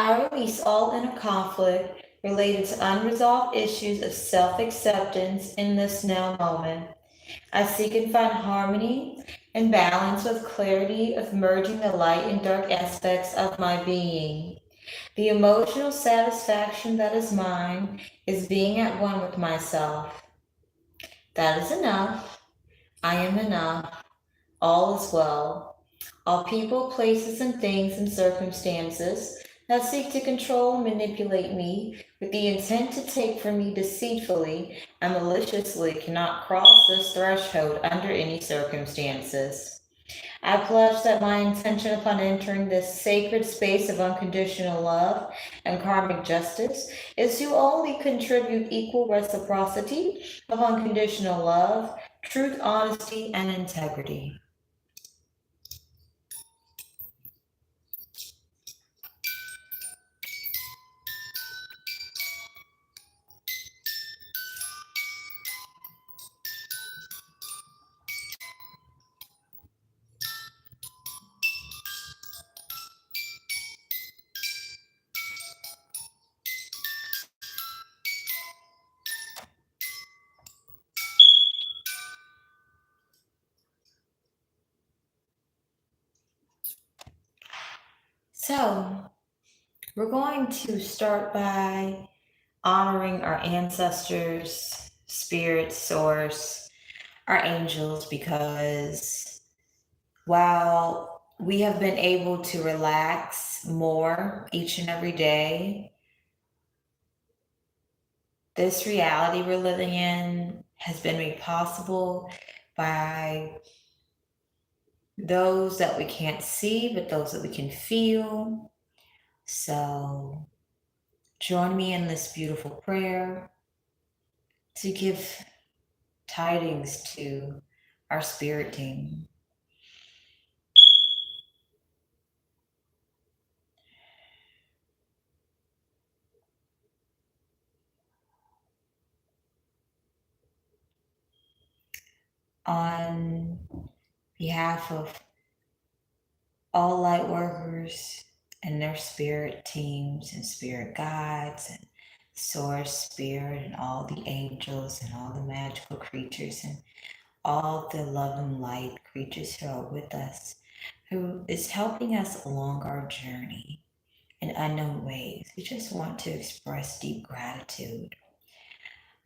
I release all inner conflict related to unresolved issues of self-acceptance in this now moment. I seek and find harmony and balance with clarity of merging the light and dark aspects of my being. The emotional satisfaction that is mine is being at one with myself. That is enough. I am enough. All is well. All people, places, and things and circumstances that seek to control and manipulate me with the intent to take from me deceitfully and maliciously cannot cross this threshold under any circumstances. I pledge that my intention upon entering this sacred space of unconditional love and karmic justice is to only contribute equal reciprocity of unconditional love, truth, honesty, and integrity. So, we're going to start by honoring our ancestors, spirit, source, our angels, because while we have been able to relax more each and every day, this reality we're living in has been made possible by those that we can't see, but those that we can feel. So join me in this beautiful prayer to give tidings to our spirit team. On behalf of all light workers and their spirit teams and spirit guides and source spirit and all the angels and all the magical creatures and all the love and light creatures who are with us, who is helping us along our journey in unknown ways. We just want to express deep gratitude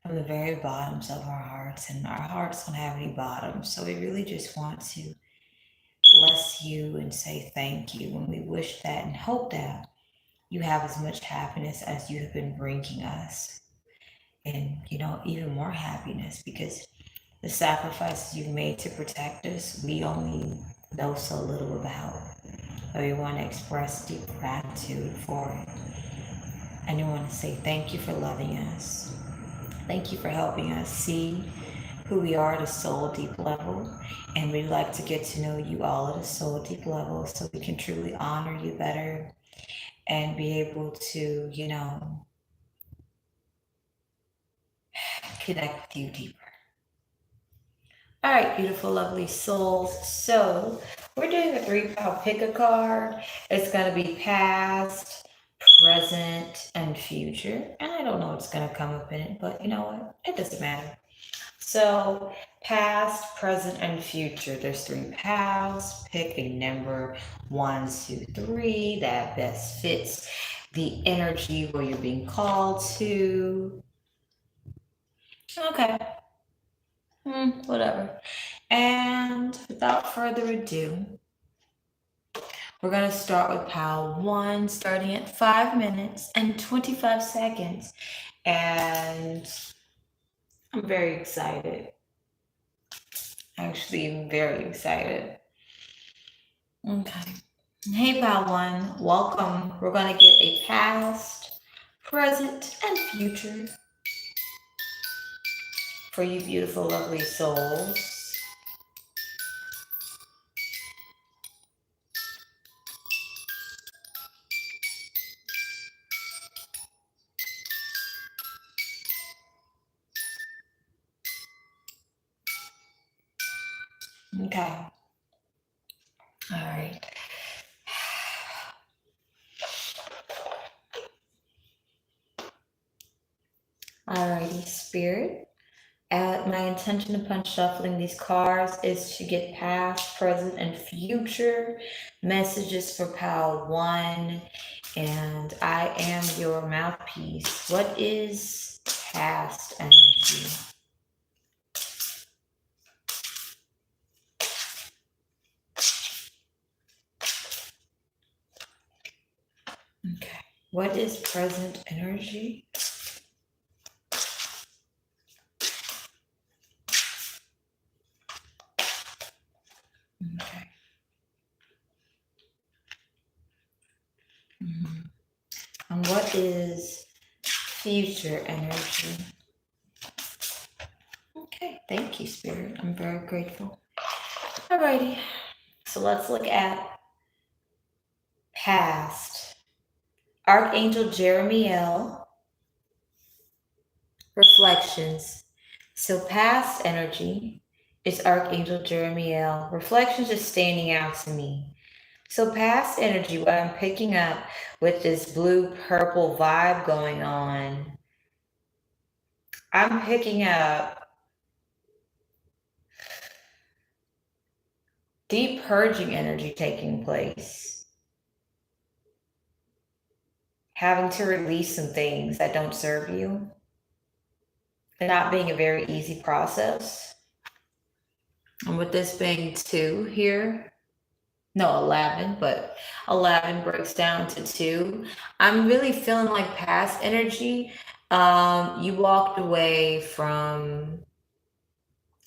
from the very bottoms of our hearts, and our hearts don't have any bottoms, so we really just want to bless you and say thank you, and we wish that and hope that you have as much happiness as you have been bringing us, and even more happiness, because the sacrifices you've made to protect us, we only know so little about. But we want to express deep gratitude for it. And we want to say thank you for loving us. Thank you for helping us see who we are at a soul deep level. And we'd like to get to know you all at a soul deep level so we can truly honor you better and be able to, connect with you deeper. All right, beautiful, lovely souls. So we're doing a 3-pile pick a card. It's going to be past, present, and future. And I don't know what's going to come up in it, but you know what? It doesn't matter. So past, present, and future. There's 3 piles. Pick a number 1, 2, 3 that best fits the energy where you're being called to. Okay. Whatever. And without further ado, we're going to start with pile 1, starting at 5 minutes and 25 seconds. And I'm very excited. Actually, I'm very excited. Okay. Hey, pile 1, welcome. We're going to get a past, present, and future for you beautiful, lovely souls. Okay. All right. Alrighty, Spirit. My intention upon shuffling these cards is to get past, present, and future messages for Pile 1. And I am your mouthpiece. What is past energy? Okay. What is present energy? Okay. And what is future energy? Okay, thank you, Spirit. I'm very grateful. Alrighty, so let's look at past. Archangel Jeremiel, reflections. So past energy is Archangel Jeremiel. Reflections is standing out to me. So past energy, what I'm picking up with this blue-purple vibe going on, I'm picking up deep purging energy taking place. Having to release some things that don't serve you. And not being a very easy process. And with this being 2 here, no, 11, but 11 breaks down to 2. I'm really feeling like past energy. You walked away from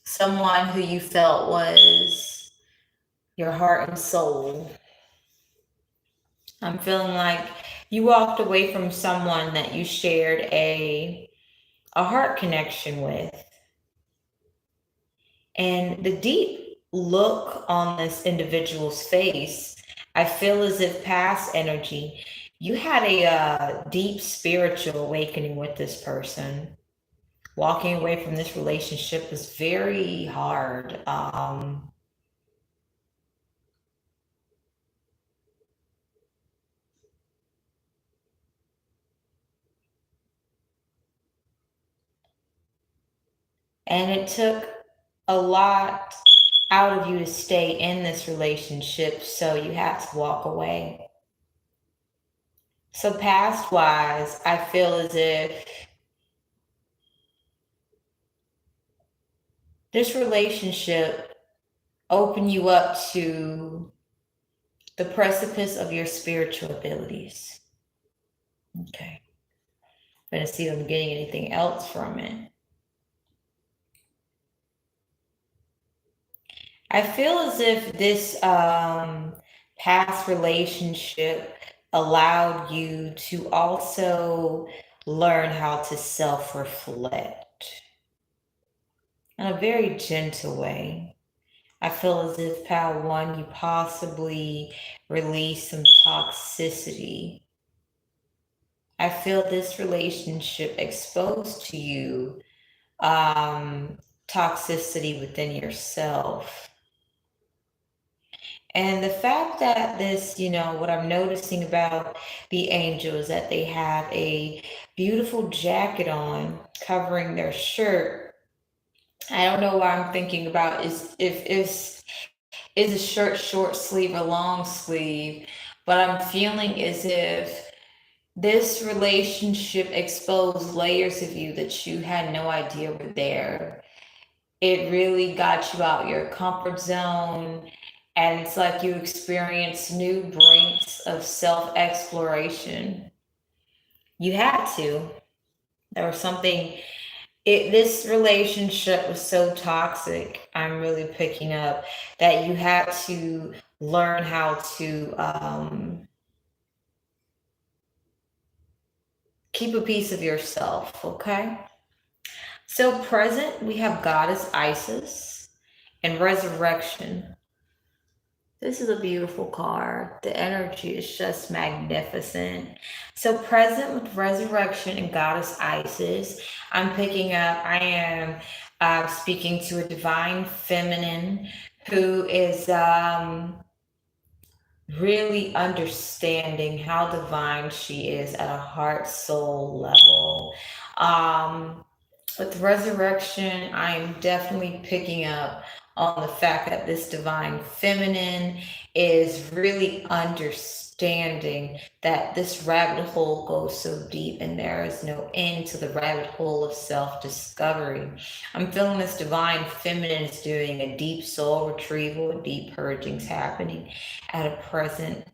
someone who you felt was your heart and soul. I'm feeling like you walked away from someone that you shared a heart connection with. And the deep look on this individual's face, I feel as if past energy, you had a deep spiritual awakening with this person. Walking away from this relationship was very hard. And it took a lot out of you to stay in this relationship, so you had to walk away. So past wise, I feel as if this relationship opened you up to the precipice of your spiritual abilities. Okay. I'm going to see if I'm getting anything else from it. I feel as if this past relationship allowed you to also learn how to self-reflect in a very gentle way. I feel as if Pal 1, you possibly released some toxicity. I feel this relationship exposed to you toxicity within yourself. And the fact that this, what I'm noticing about the angel is that they have a beautiful jacket on covering their shirt. I don't know why I'm thinking about is a shirt short sleeve or long sleeve, but I'm feeling as if this relationship exposed layers of you that you had no idea were there. It really got you out your comfort zone, and it's like you experienced new brinks of self-exploration. You had to. There was something, this relationship was so toxic, I'm really picking up, that you had to learn how to keep a piece of yourself, okay? So present, we have Goddess Isis and Resurrection. This is a beautiful card. The energy is just magnificent. So present with Resurrection and Goddess Isis, I'm picking up, I am speaking to a divine feminine who is really understanding how divine she is at a heart soul level. Um, with resurrection, I'm definitely picking up on the fact that this divine feminine is really understanding that this rabbit hole goes so deep and there is no end to the rabbit hole of self discovery. I'm feeling this divine feminine is doing a deep soul retrieval, deep purging's happening at a present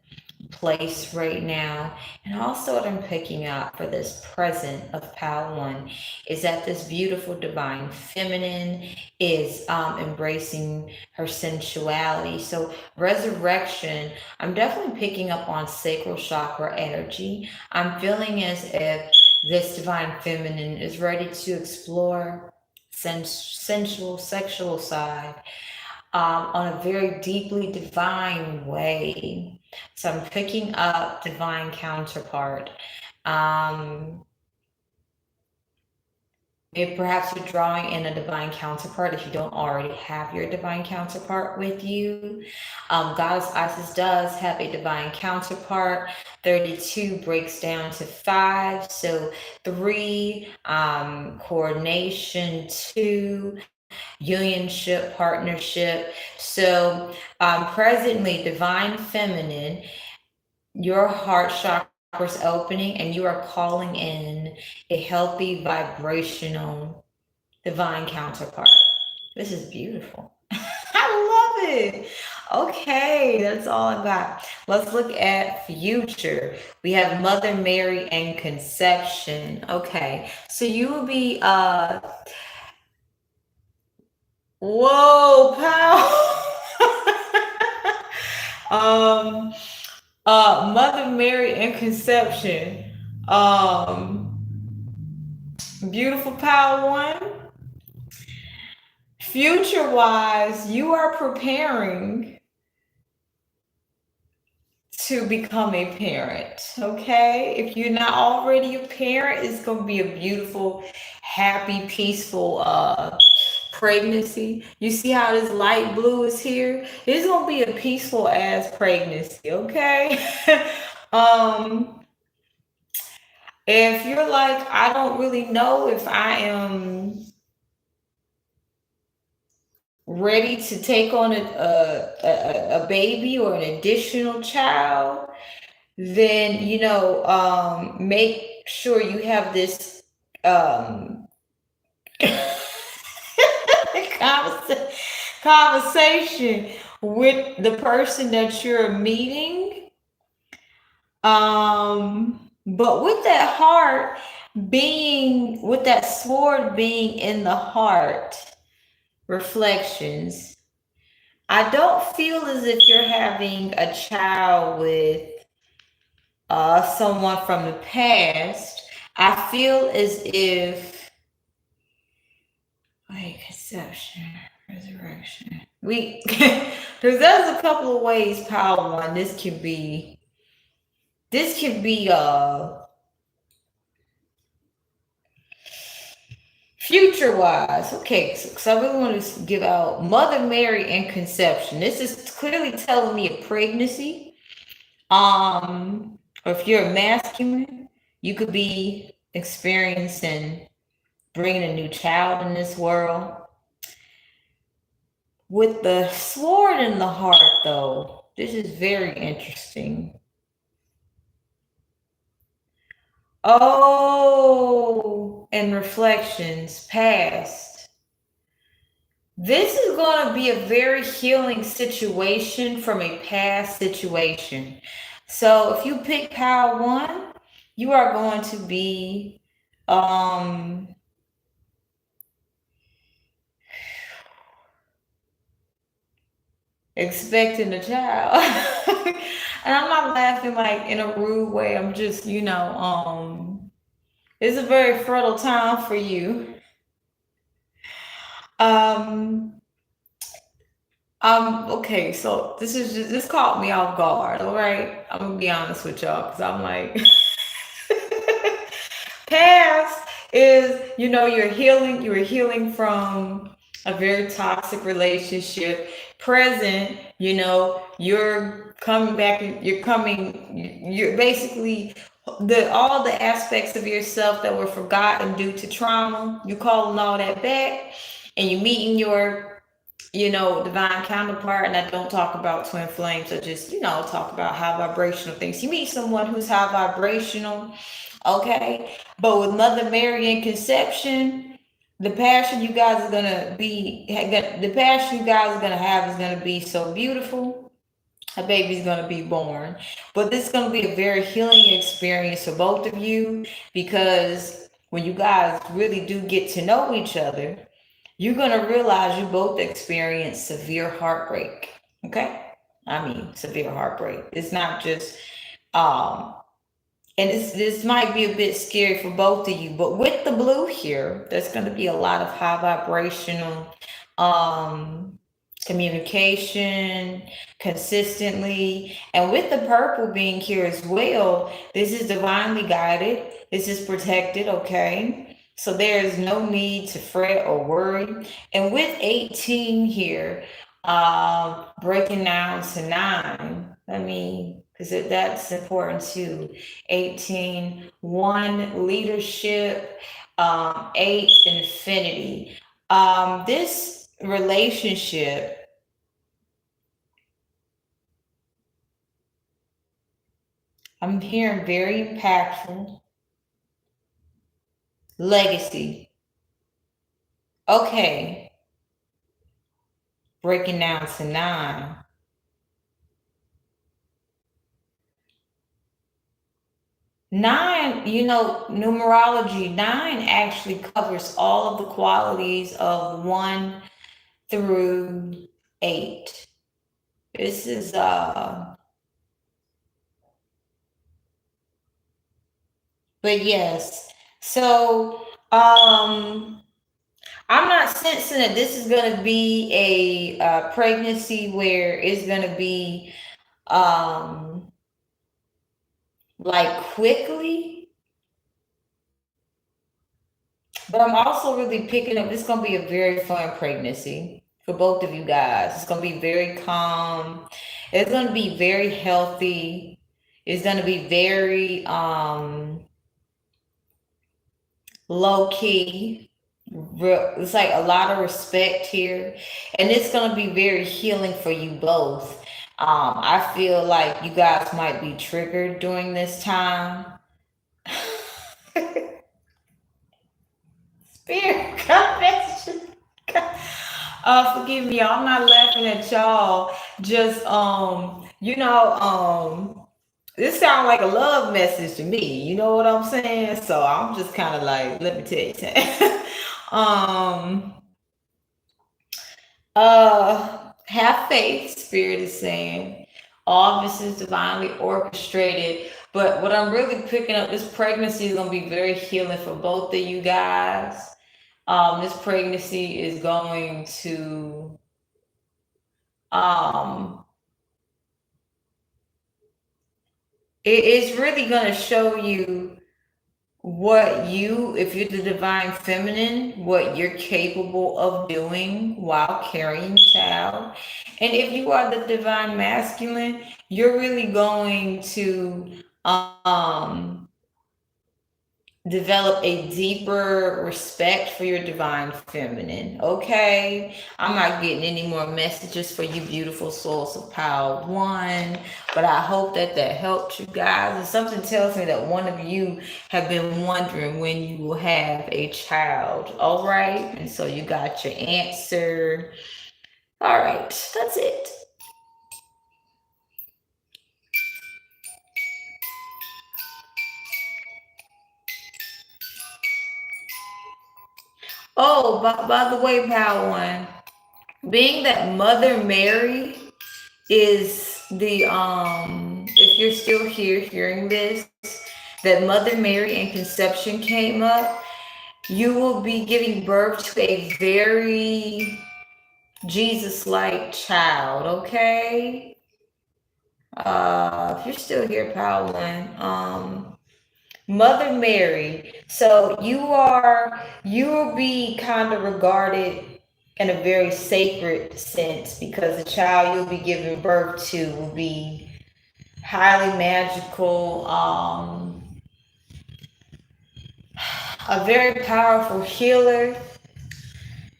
place right now. And also, what I'm picking up for this present of Pal 1 is that this beautiful divine feminine is embracing her sensuality. So, resurrection, I'm definitely picking up on sacral chakra energy. I'm feeling as if this divine feminine is ready to explore sensual, sexual side on a very deeply divine way. So I'm picking up divine counterpart. Um, Maybe perhaps you're drawing in a divine counterpart if you don't already have your divine counterpart with you. Goddess Isis does have a divine counterpart. 32 breaks down to 5. So 3, coordination, 2, unionship, partnership. So presently, divine feminine, your heart chakra's opening and you are calling in a healthy vibrational divine counterpart. This is beautiful. I love it. Okay, that's all I got. Let's look at future. We have Mother Mary and conception. Okay, so you will be whoa, pal. Mother Mary and conception. Um, Beautiful Pal 1. Future wise, you are preparing to become a parent. Okay, if you're not already a parent, it's gonna be a beautiful, happy, peaceful pregnancy. You see how this light blue is here? It's gonna be a peaceful ass pregnancy, okay? um if you're like, I don't really know if I am ready to take on a baby or an additional child, then make sure you have this um conversation with the person that you're meeting. But with that heart being, with that sword being in the heart, reflections, I don't feel as if you're having a child with someone from the past. I feel as if, like, conception, resurrection. Because there's a couple of ways, Power One. This can be future wise. Okay, so I really want to give out Mother Mary and conception. This is clearly telling me a pregnancy. Or if you're a masculine, you could be experiencing bringing a new child in this world. With the sword in the heart, though, this is very interesting. Oh, and reflections past. This is going to be a very healing situation from a past situation. So if you pick Power 1, you are going to be expecting a child. And I'm not laughing like in a rude way. I'm just, it's a very fertile time for you. Okay, so this caught me off guard, all right? I'm gonna be honest with y'all, because I'm like past is, you were healing from a very toxic relationship. Present, you're coming back, you're basically the all the aspects of yourself that were forgotten due to trauma. You calling all that back, and you meeting your divine counterpart. And I don't talk about twin flames, or just talk about high vibrational things. You meet someone who's high vibrational, okay, but with Mother Mary in conception, the passion you guys are gonna be the passion you guys are gonna have is gonna be so beautiful. A baby's gonna be born, but this is gonna be a very healing experience for both of you, because when you guys really do get to know each other, you're gonna realize you both experience severe heartbreak. Okay, I mean severe heartbreak. It's not just um and this might be a bit scary for both of you, but with the blue here, there's going to be a lot of high vibrational um, communication consistently. And with the purple being here as well, this is divinely guided, this is protected, okay? So there is no need to fret or worry. And with 18 here, breaking down to 9, I mean, because that's important too. 18, 1, leadership, 8, infinity. This relationship, I'm hearing very impactful. Legacy. Okay, breaking down to 9. 9, numerology, 9 actually covers all of the qualities of 1 through 8. This is but yes. So I'm not sensing that this is going to be a pregnancy where it's going to be um like quickly, but I'm also really picking up this is going to be a very fun pregnancy for both of you guys. It's going to be very calm. It's going to be very healthy. It's going to be very low key. Real, it's like a lot of respect here, and it's going to be very healing for you both. I feel like you guys might be triggered during this time. Spirit, God bless you. Forgive me, I'm not laughing at y'all. Just this sounds like a love message to me. You know what I'm saying? So I'm just kind of like, let me tell you something. um, have faith. Spirit is saying all this is divinely orchestrated. But what I'm really picking up, this pregnancy is gonna be very healing for both of you guys. This pregnancy is going to um it is really going to show you what you, if you're the divine feminine, what you're capable of doing while carrying child. And if you are the divine masculine, you're really going to develop a deeper respect for your divine feminine. Okay, I'm not getting any more messages for you beautiful souls of power 1, but I hope that that helped you guys. And something tells me that one of you have been wondering when you will have a child. All right, and so you got your answer. All right, that's it. Oh, by the way, power 1, being that Mother Mary is the if you're still here hearing this, that Mother Mary in conception came up, you will be giving birth to a very Jesus like child, okay? If you're still here, Powlin, Mother Mary, so you will be kind of regarded in a very sacred sense, because the child you'll be giving birth to will be highly magical, a very powerful healer,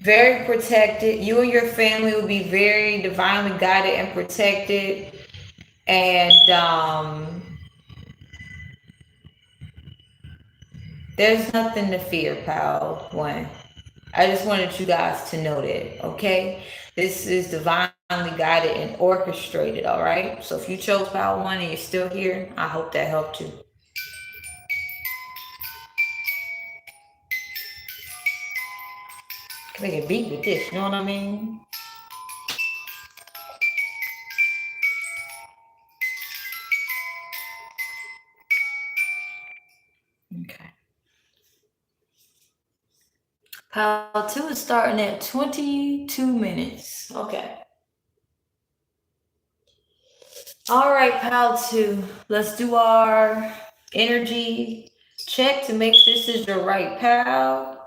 very protected. You and your family will be very divinely guided and protected. And there's nothing to fear, pal. One. I just wanted you guys to know that, okay? This is divinely guided and orchestrated, all right? So if you chose pile one and you're still here, I hope that helped you. Can make a beat with this, you know what I mean? Okay. Pile two is starting at 22 minutes. Okay. All right, pile two. Let's do our energy check to make sure this is your right pal.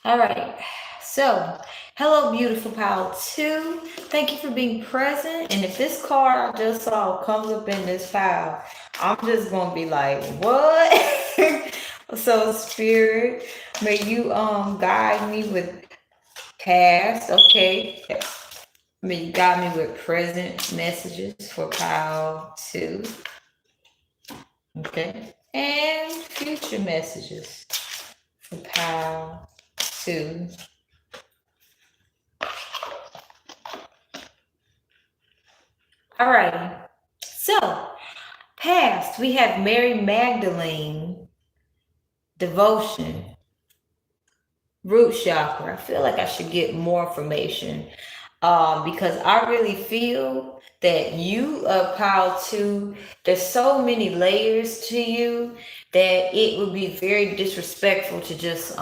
All right. So, hello, beautiful pile two. Thank you for being present. And if this card I just saw comes up in this file, I'm just gonna be like, what? So, spirit, may you guide me with past. Okay. May you guide me with present messages for pile two. Okay. And future messages for pile two. All right. So, past, we have Mary Magdalene, devotion, root chakra. I feel like I should get more information because I really feel that you, pile two, there's so many layers to you that it would be very disrespectful to just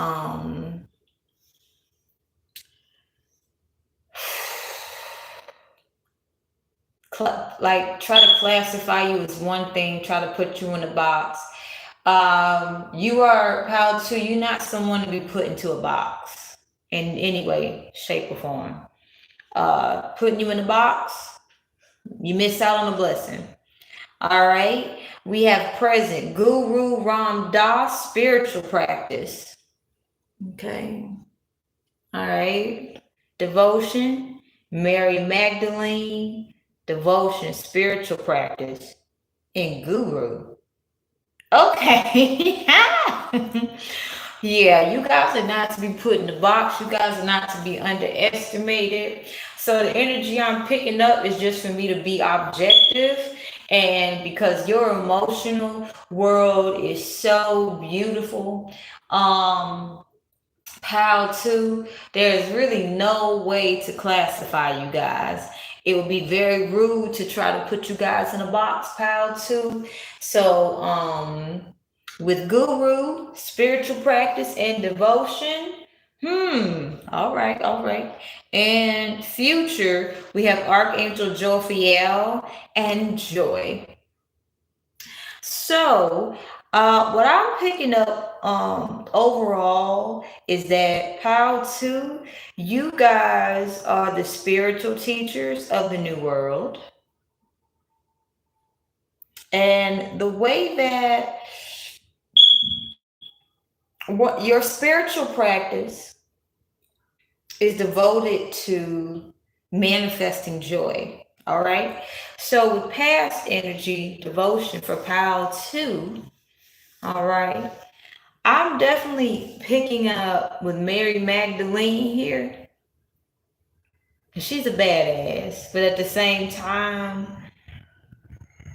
like try to classify you as one thing, try to put you in a box. You are pile two, you're not someone to be put into a box in any way, shape, or form. Putting you in a box, you miss out on a blessing. All right. We have present Guru Ram Das, spiritual practice. Okay. All right. Devotion, Mary Magdalene, devotion, spiritual practice, and Guru. Okay. Yeah, you guys are not to be put in the box. You guys are not to be underestimated. So the energy I'm picking up is just for me to be objective. And because your emotional world is so beautiful, pile two, there's really no way to classify you guys. It would be very rude to try to put you guys in a box, pile two. So, with guru, spiritual practice, and devotion, all right, all right. And future, we have Archangel Jophiel and Joy. So, what I'm picking up overall is that pile two, you guys are the spiritual teachers of the new world. And the way that what your spiritual practice is devoted to manifesting joy. All right. So with past energy devotion for pile two, all right, I'm definitely picking up with Mary Magdalene here. She's a badass, but at the same time,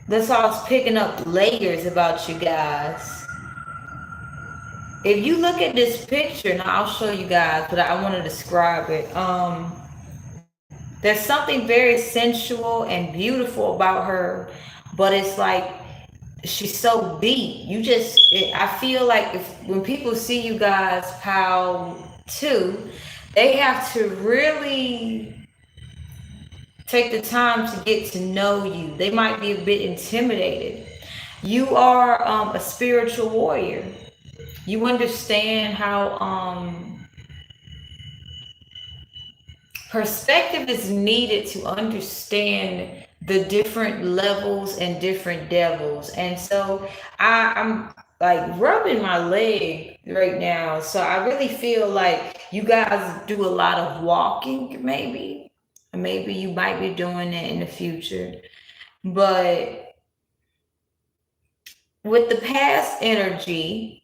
that's all I was picking up layers about you guys. If you look at this picture, now I'll show you guys, but I want to describe it. There's something very sensual and beautiful about her but it's like she's so deep. I feel like if when people see you guys how too, they have to really take the time to get to know you. They might be a bit intimidated. You are a spiritual warrior. You understand how perspective is needed to understand the different levels and different devils. And so I'm like rubbing my leg right now. So I really feel like you guys do a lot of walking, maybe. Maybe you might be doing it in the future. But with the past energy,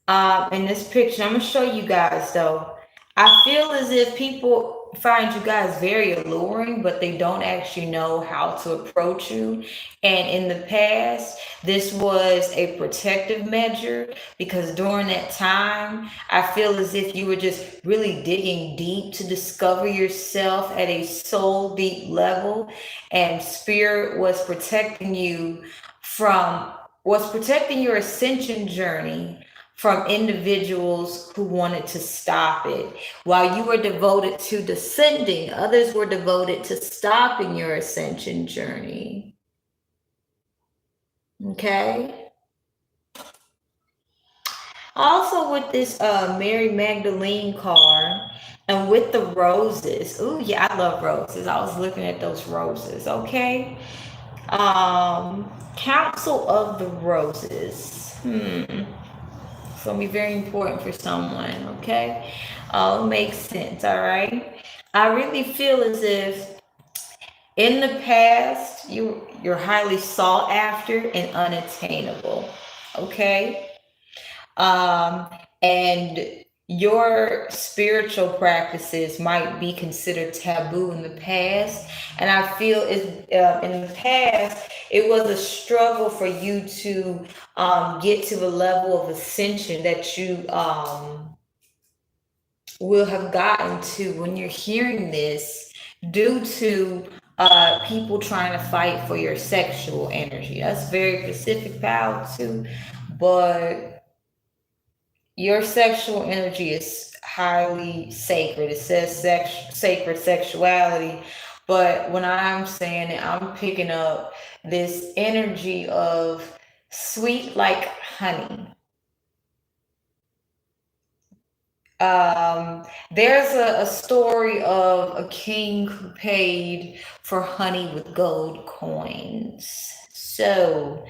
in this picture, I'm gonna show you guys though. I feel as if people find you guys very alluring, but they don't actually know how to approach you. And in the past, this was a protective measure because during that time, I feel as if you were just really digging deep to discover yourself at a soul deep level, and spirit was protecting your ascension journey from individuals who wanted to stop it. While you were devoted to descending, others were devoted to stopping your ascension journey. Okay? Also, with this Mary Magdalene card and with the roses. Ooh, yeah, I love roses. I was looking at those roses. Okay? Council of the Roses. It's gonna be very important for someone, okay? It makes sense, all right? I really feel as if in the past you're highly sought after and unattainable, okay? Um, and your spiritual practices might be considered taboo in the past, and I feel in the past it was a struggle for you to get to the level of ascension that you will have gotten to when you're hearing this, due to people trying to fight for your sexual energy. That's very Pacific power too, but your sexual energy is highly sacred. It says sacred sexuality, but when I'm saying it, I'm picking up this energy of sweet like honey. There's a story of a king who paid for honey with gold coins. So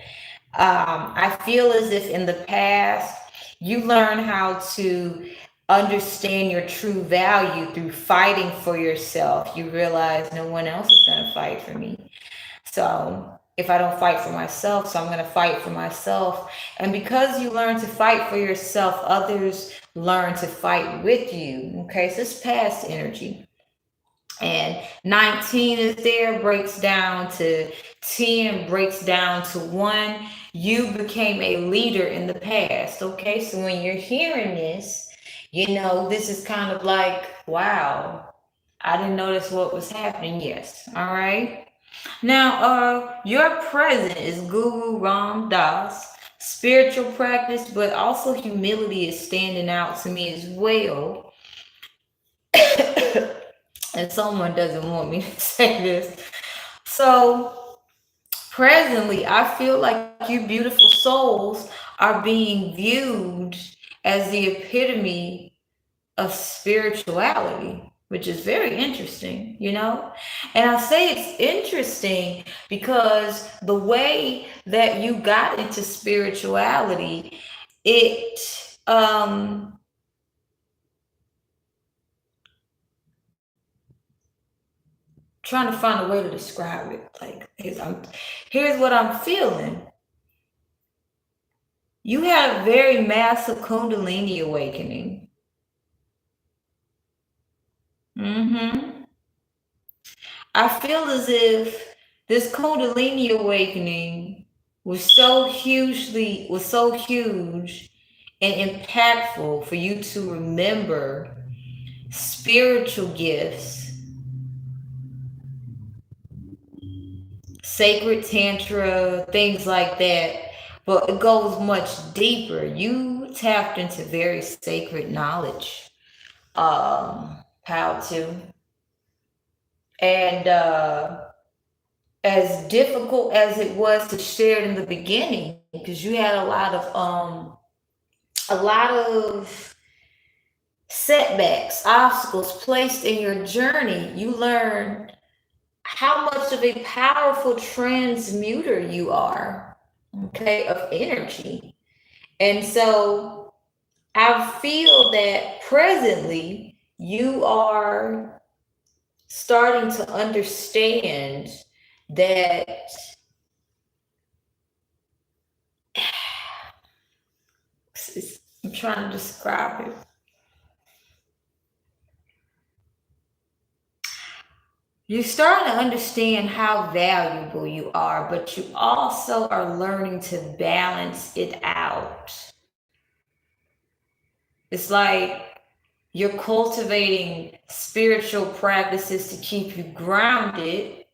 I feel as if in the past you learn how to understand your true value through fighting for yourself. You realize no one else is going to fight for me. So if I don't fight for myself, so I'm going to fight for myself. And because you learn to fight for yourself, others learn to fight with you. Okay, so it's past energy. And 19 is there, breaks down to 10, breaks down to 1. You became a leader in the past. Okay, so when you're hearing this, this is kind of like, wow, I didn't notice what was happening. Yes, all right. Now, your present is Guru Ram Das. Spiritual practice, but also humility is standing out to me as well. And someone doesn't want me to say this. So, presently, I feel like you beautiful souls are being viewed as the epitome of spirituality, which is very interesting. And I say it's interesting because the way that you got into spirituality, it trying to find a way to describe it. Like here's what I'm feeling. You had a very massive Kundalini awakening. I feel as if this Kundalini awakening was so huge and impactful for you to remember spiritual gifts sacred tantra, things like that. But it goes much deeper. You tapped into very sacred knowledge. How to. And as difficult as it was to share it in the beginning, because you had a lot of setbacks, obstacles placed in your journey, you learn how much of a powerful transmuter you are, okay, of energy. And so I feel that presently you are starting to understand that I'm trying to describe it. You're starting to understand how valuable you are, but you also are learning to balance it out. It's like you're cultivating spiritual practices to keep you grounded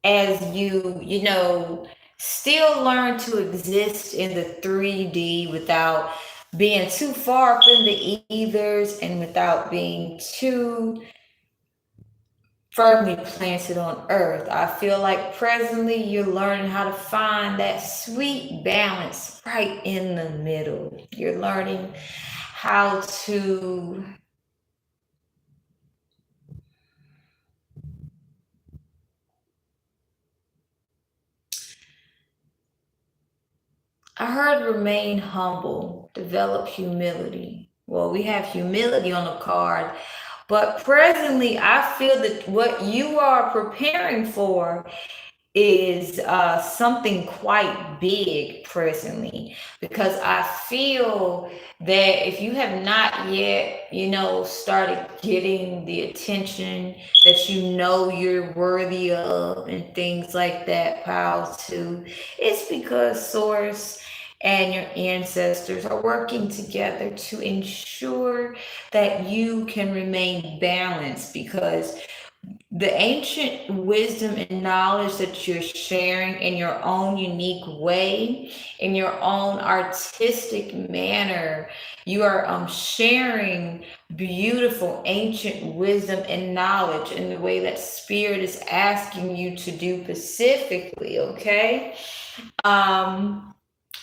as you still learn to exist in the 3D without being too far from the ethers and without being too firmly planted on earth. I feel like presently you're learning how to find that sweet balance right in the middle. You're learning how to I heard remain humble, develop humility. Well, we have humility on the card, but presently I feel that what you are preparing for is something quite big presently, because I feel that if you have not yet, started getting the attention that you're worthy of and things like that, pals, too, it's because Source and your ancestors are working together to ensure that you can remain balanced, because the ancient wisdom and knowledge that you're sharing in your own unique way, in your own artistic manner, you are sharing beautiful ancient wisdom and knowledge in the way that spirit is asking you to do specifically, okay? Um,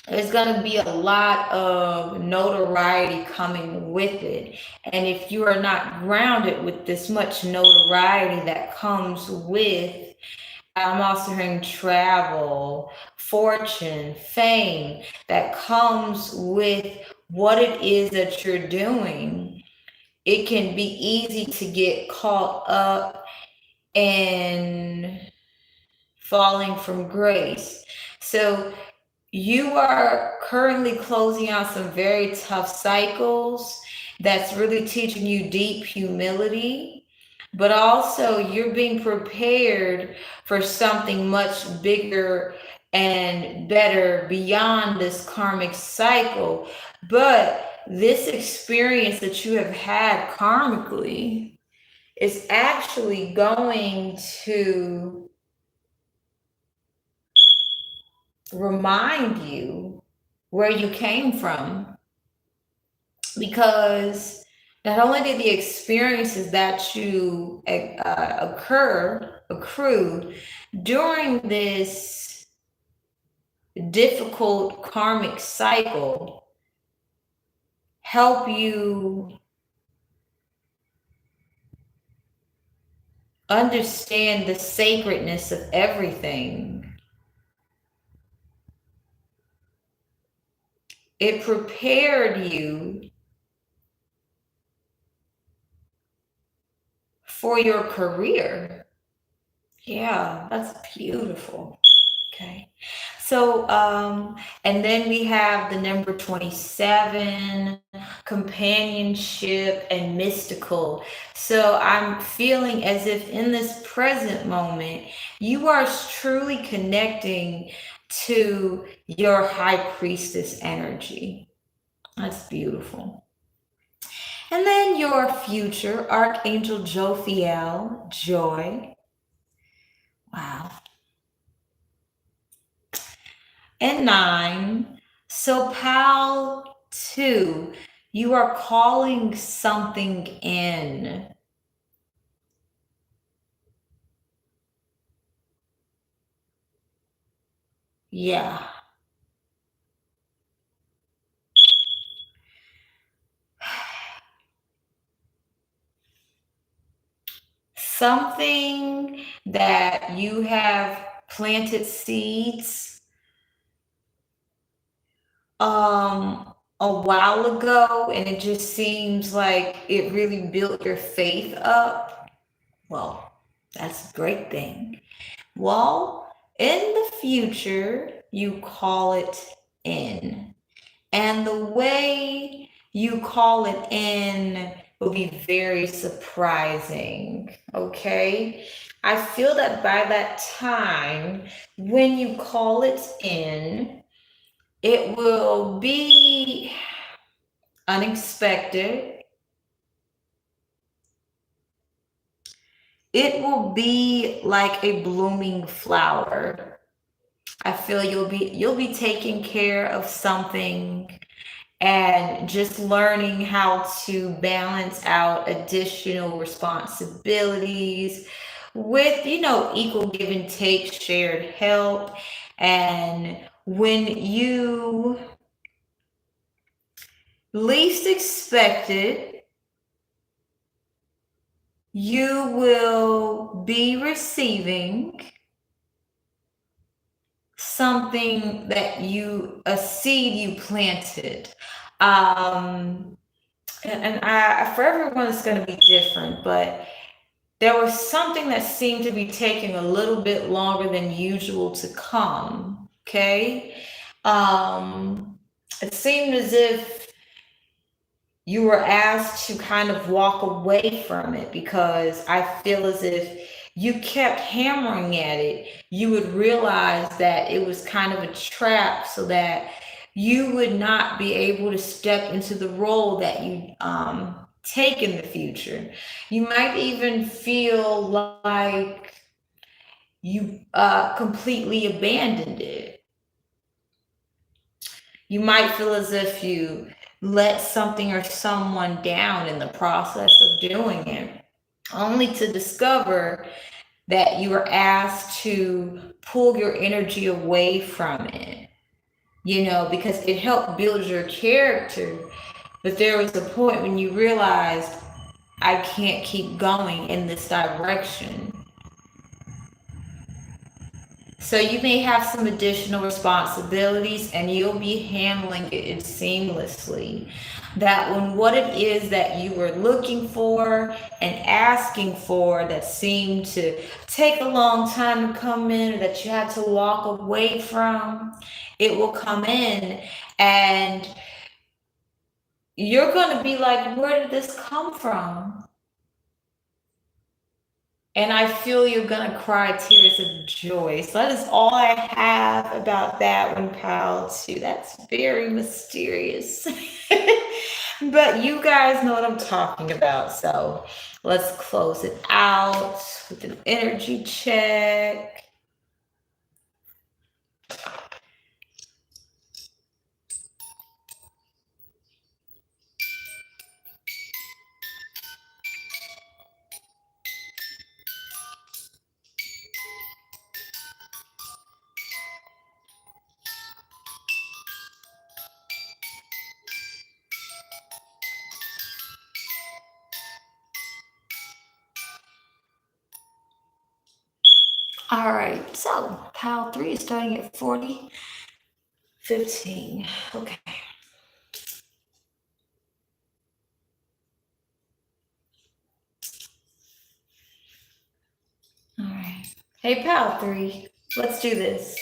there's going to be a lot of notoriety coming with it. And if you are not grounded with this much notoriety that comes with, I'm also hearing travel, fortune, fame that comes with what it is that you're doing, it can be easy to get caught up in falling from grace. So you are currently closing out some very tough cycles that's really teaching you deep humility, but also you're being prepared for something much bigger and better beyond this karmic cycle. But this experience that you have had karmically is actually going to remind you where you came from, because not only did the experiences that you accrued during this difficult karmic cycle help you understand the sacredness of everything. It prepared you for your career. Yeah, that's beautiful. Okay. So, and then we have the number 27, companionship and mystical. So I'm feeling as if in this present moment, you are truly connecting to your high priestess energy. That's beautiful. And then your future, Archangel Jophiel, joy. Wow. and 9. So, pal 2, you are calling something in. Yeah. Something that you have planted seeds a while ago, and it just seems like it really built your faith up. Well, that's a great thing. Well, in the future, you call it in. And the way you call it in will be very surprising. Okay? I feel that by that time, when you call it in, it will be unexpected. It will be like a blooming flower. I feel you'll be taking care of something and just learning how to balance out additional responsibilities with, equal give and take, shared help. And when you least expect it, you will be receiving something a seed you planted. Um, and for everyone, it's going to be different, but there was something that seemed to be taking a little bit longer than usual to come. Okay. It seemed as if you were asked to kind of walk away from it because I feel as if you kept hammering at it, you would realize that it was kind of a trap so that you would not be able to step into the role that you take in the future. You might even feel like you completely abandoned it. You might feel as if you let something or someone down in the process of doing it, only to discover that you were asked to pull your energy away from it, because it helped build your character. But there was a point when you realized, I can't keep going in this direction. So you may have some additional responsibilities and you'll be handling it seamlessly. That when what it is that you were looking for and asking for that seemed to take a long time to come in, or that you had to walk away from, it will come in and you're going to be like, where did this come from? And I feel you're gonna cry tears of joy. So that is all I have about that one, pal. Too. That's very mysterious. But you guys know what I'm talking about. So let's close it out with an energy check. All right, so pile 3 is starting at 40, 15. Okay. All right. Hey, pal 3, let's do this.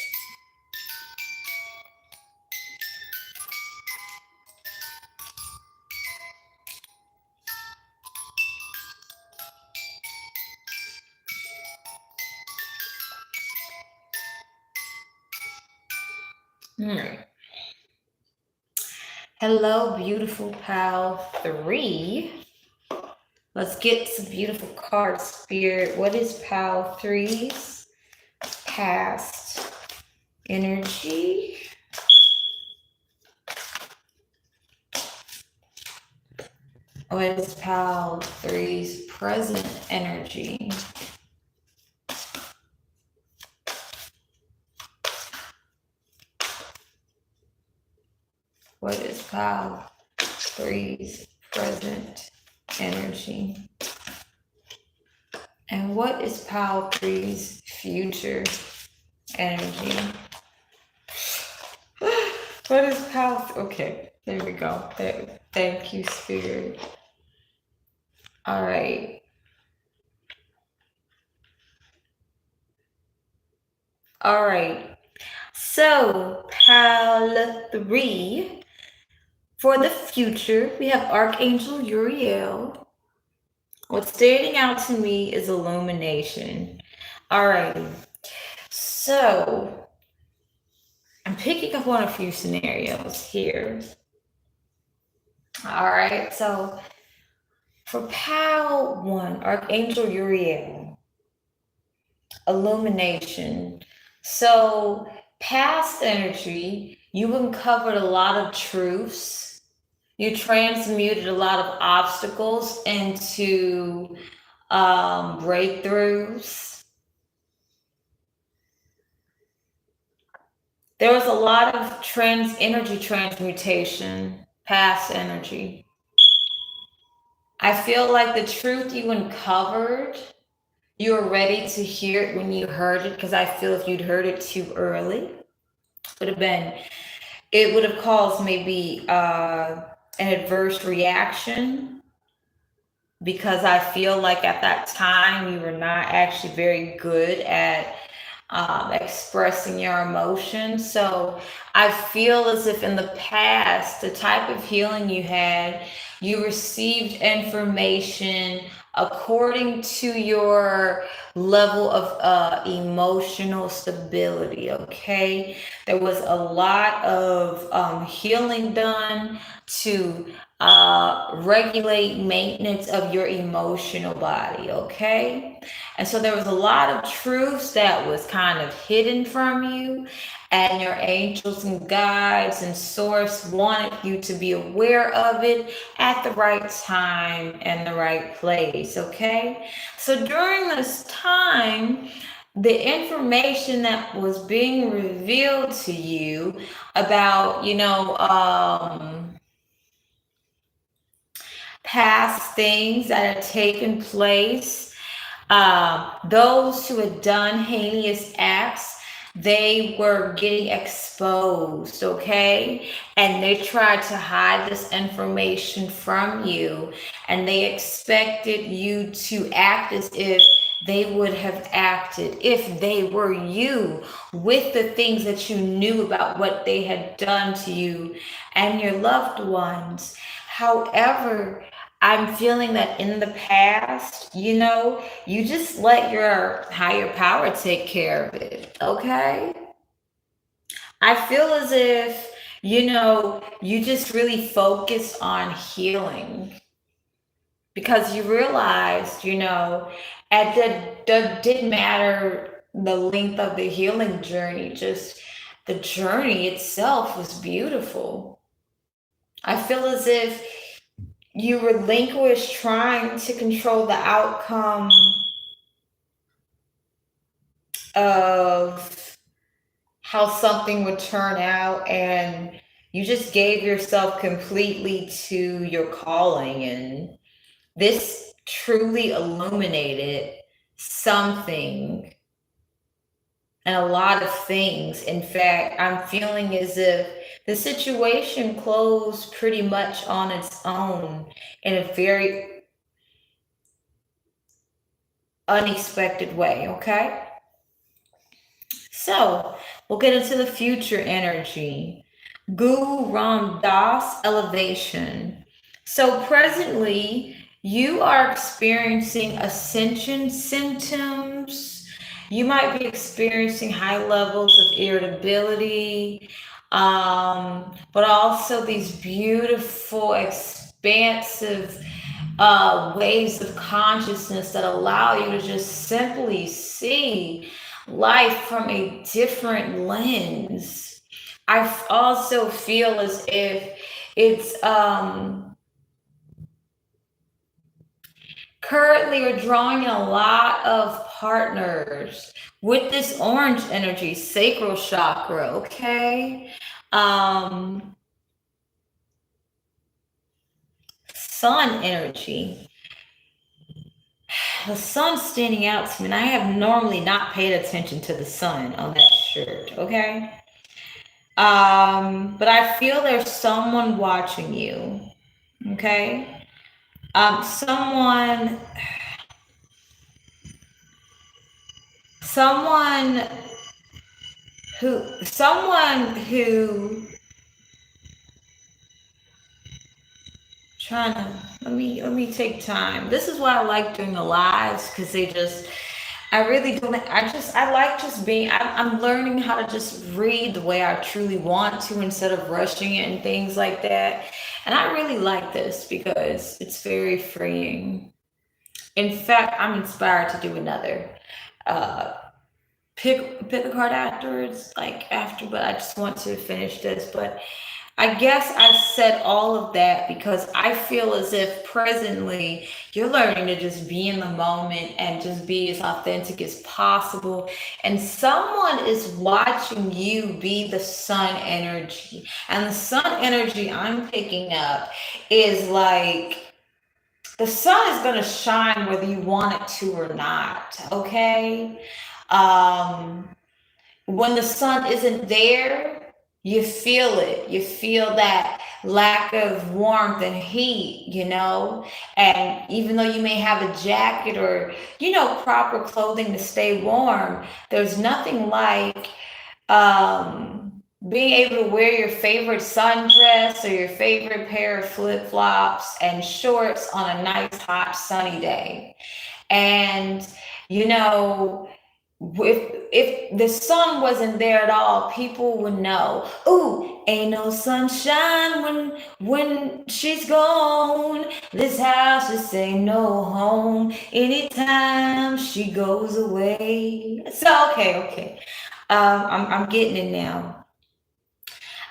All right. Hello, beautiful pal 3. Let's get some beautiful cards, Spirit. What is pal 3's past energy. What is Pal 3's present energy? What is Pal 3's present energy? And what is Pal 3's future energy? What is Pal? Okay, there we go. Thank you, Spirit. All right. All right. So, Pal 3, for the future, we have Archangel Uriel. What's standing out to me is illumination. All right. So, I'm picking up on a few scenarios here. All right. So, for Pal 1, Archangel Uriel, illumination. So, past energy, you uncovered a lot of truths. You transmuted a lot of obstacles into breakthroughs. There was a lot of energy transmutation, past energy. I feel like the truth you uncovered, you were ready to hear it when you heard it, because I feel if you'd heard it too early, it would have caused maybe an adverse reaction, because I feel like at that time you were not actually very good at expressing your emotions. So I feel as if in the past, the type of healing you had, you received information according to your level of emotional stability. Okay, there was a lot of healing done to regulate maintenance of your emotional body. Okay, and so there was a lot of truths that was kind of hidden from you, and your angels and guides and source wanted you to be aware of it at the right time and the right place. Okay, so during this time, the information that was being revealed to you about, past things that had taken place, those who had done heinous acts, they were getting exposed, okay? And they tried to hide this information from you, and they expected you to act as if they would have acted if they were you, with the things that you knew about what they had done to you and your loved ones. However, I'm feeling that in the past, you just let your higher power take care of it, okay? I feel as if, you just really focus on healing, because you realized, that didn't matter the length of the healing journey, just the journey itself was beautiful. I feel as if you relinquish trying to control the outcome of how something would turn out, and you just gave yourself completely to your calling. And this truly illuminated something and a lot of things. In fact, I'm feeling as if the situation closed pretty much on its own in a very unexpected way, okay? So we'll get into the future energy. Guru Ram Das elevation. So presently, you are experiencing ascension symptoms. You might be experiencing high levels of irritability, but also these beautiful, expansive waves of consciousness that allow you to just simply see life from a different lens. Also feel as if it's currently you're drawing in a lot of partners with this orange energy, sacral chakra, okay? Um, sun energy. The sun's standing out to me, and I have normally not paid attention to the sun on that shirt, okay? But I feel there's someone watching you, okay? Someone, someone someone who trying to let me take time. This is why I like doing the lives, because they just I really don't I like just being I'm learning how to just read the way I truly want to instead of rushing it and things like that. And I really like this because it's very freeing. In fact, I'm inspired to do another. Uh, pick a card afterwards, like after, but I just want to finish this. But I guess I said all of that because I feel as if presently you're learning to just be in the moment and just be as authentic as possible. And someone is watching you be the sun energy. And the sun energy I'm picking up is like the sun is going to shine whether you want it to or not. Okay. Um, when the sun isn't there, you feel it. You feel that lack of warmth and heat, And even though you may have a jacket or, proper clothing to stay warm, there's nothing like being able to wear your favorite sundress or your favorite pair of flip flops and shorts on a nice, hot, sunny day. And, you know, if the sun wasn't there at all, people would know. Ooh, ain't no sunshine when she's gone. This house just ain't no home anytime she goes away. So okay. I'm getting it now.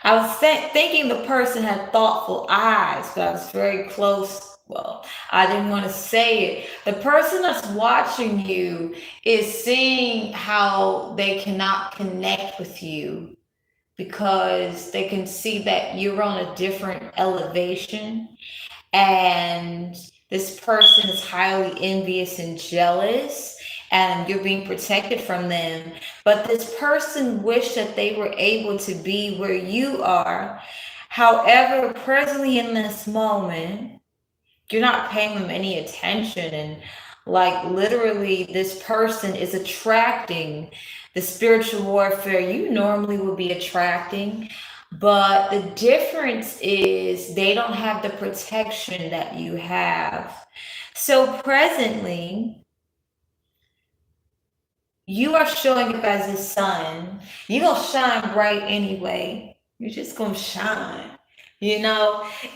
I was thinking the person had thoughtful eyes, but I was very close. Well, I didn't want to say it. The person that's watching you is seeing how they cannot connect with you because they can see that you're on a different elevation, and this person is highly envious and jealous, and you're being protected from them. But this person wished that they were able to be where you are. However, presently in this moment, you're not paying them any attention, and like literally this person is attracting the spiritual warfare you normally would be attracting, but the difference is they don't have the protection that you have. So presently you are showing up as the sun. You're gonna shine bright anyway. You're just gonna shine. Even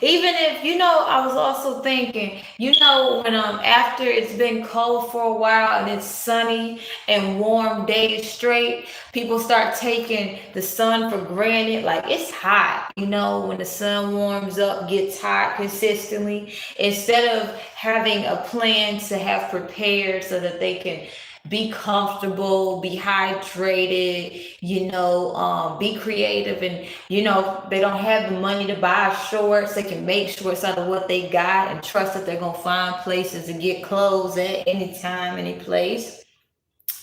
if I was also thinking, when after it's been cold for a while and it's sunny and warm days straight, people start taking the sun for granted. Like it's hot, when the sun warms up, gets hot consistently, instead of having a plan to have prepared so that they can be comfortable, be hydrated, be creative. And, they don't have the money to buy shorts. They can make shorts out of what they got and trust that they're going to find places to get clothes at any time, any place.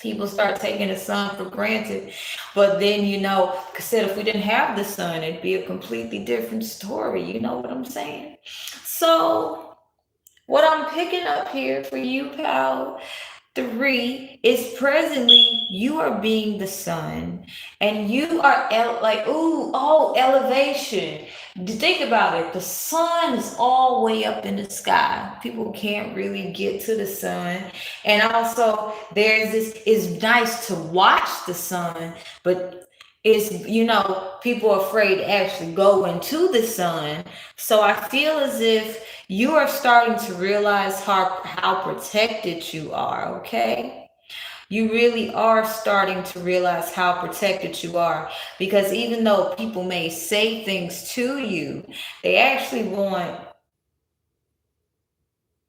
People start taking the sun for granted. But then, like I said, if we didn't have the sun, it'd be a completely different story. You know what I'm saying? So, what I'm picking up here for you, pal, 3 is presently you are being the sun, and you are elevation. Think about it. The sun is all the way up in the sky. People can't really get to the sun. And also there's this, it's nice to watch the sun, but people are afraid to actually go into the sun. So I feel as if you are starting to realize how protected you are, okay? you really are starting to realize how protected you are. Because even though people may say things to you, they actually won't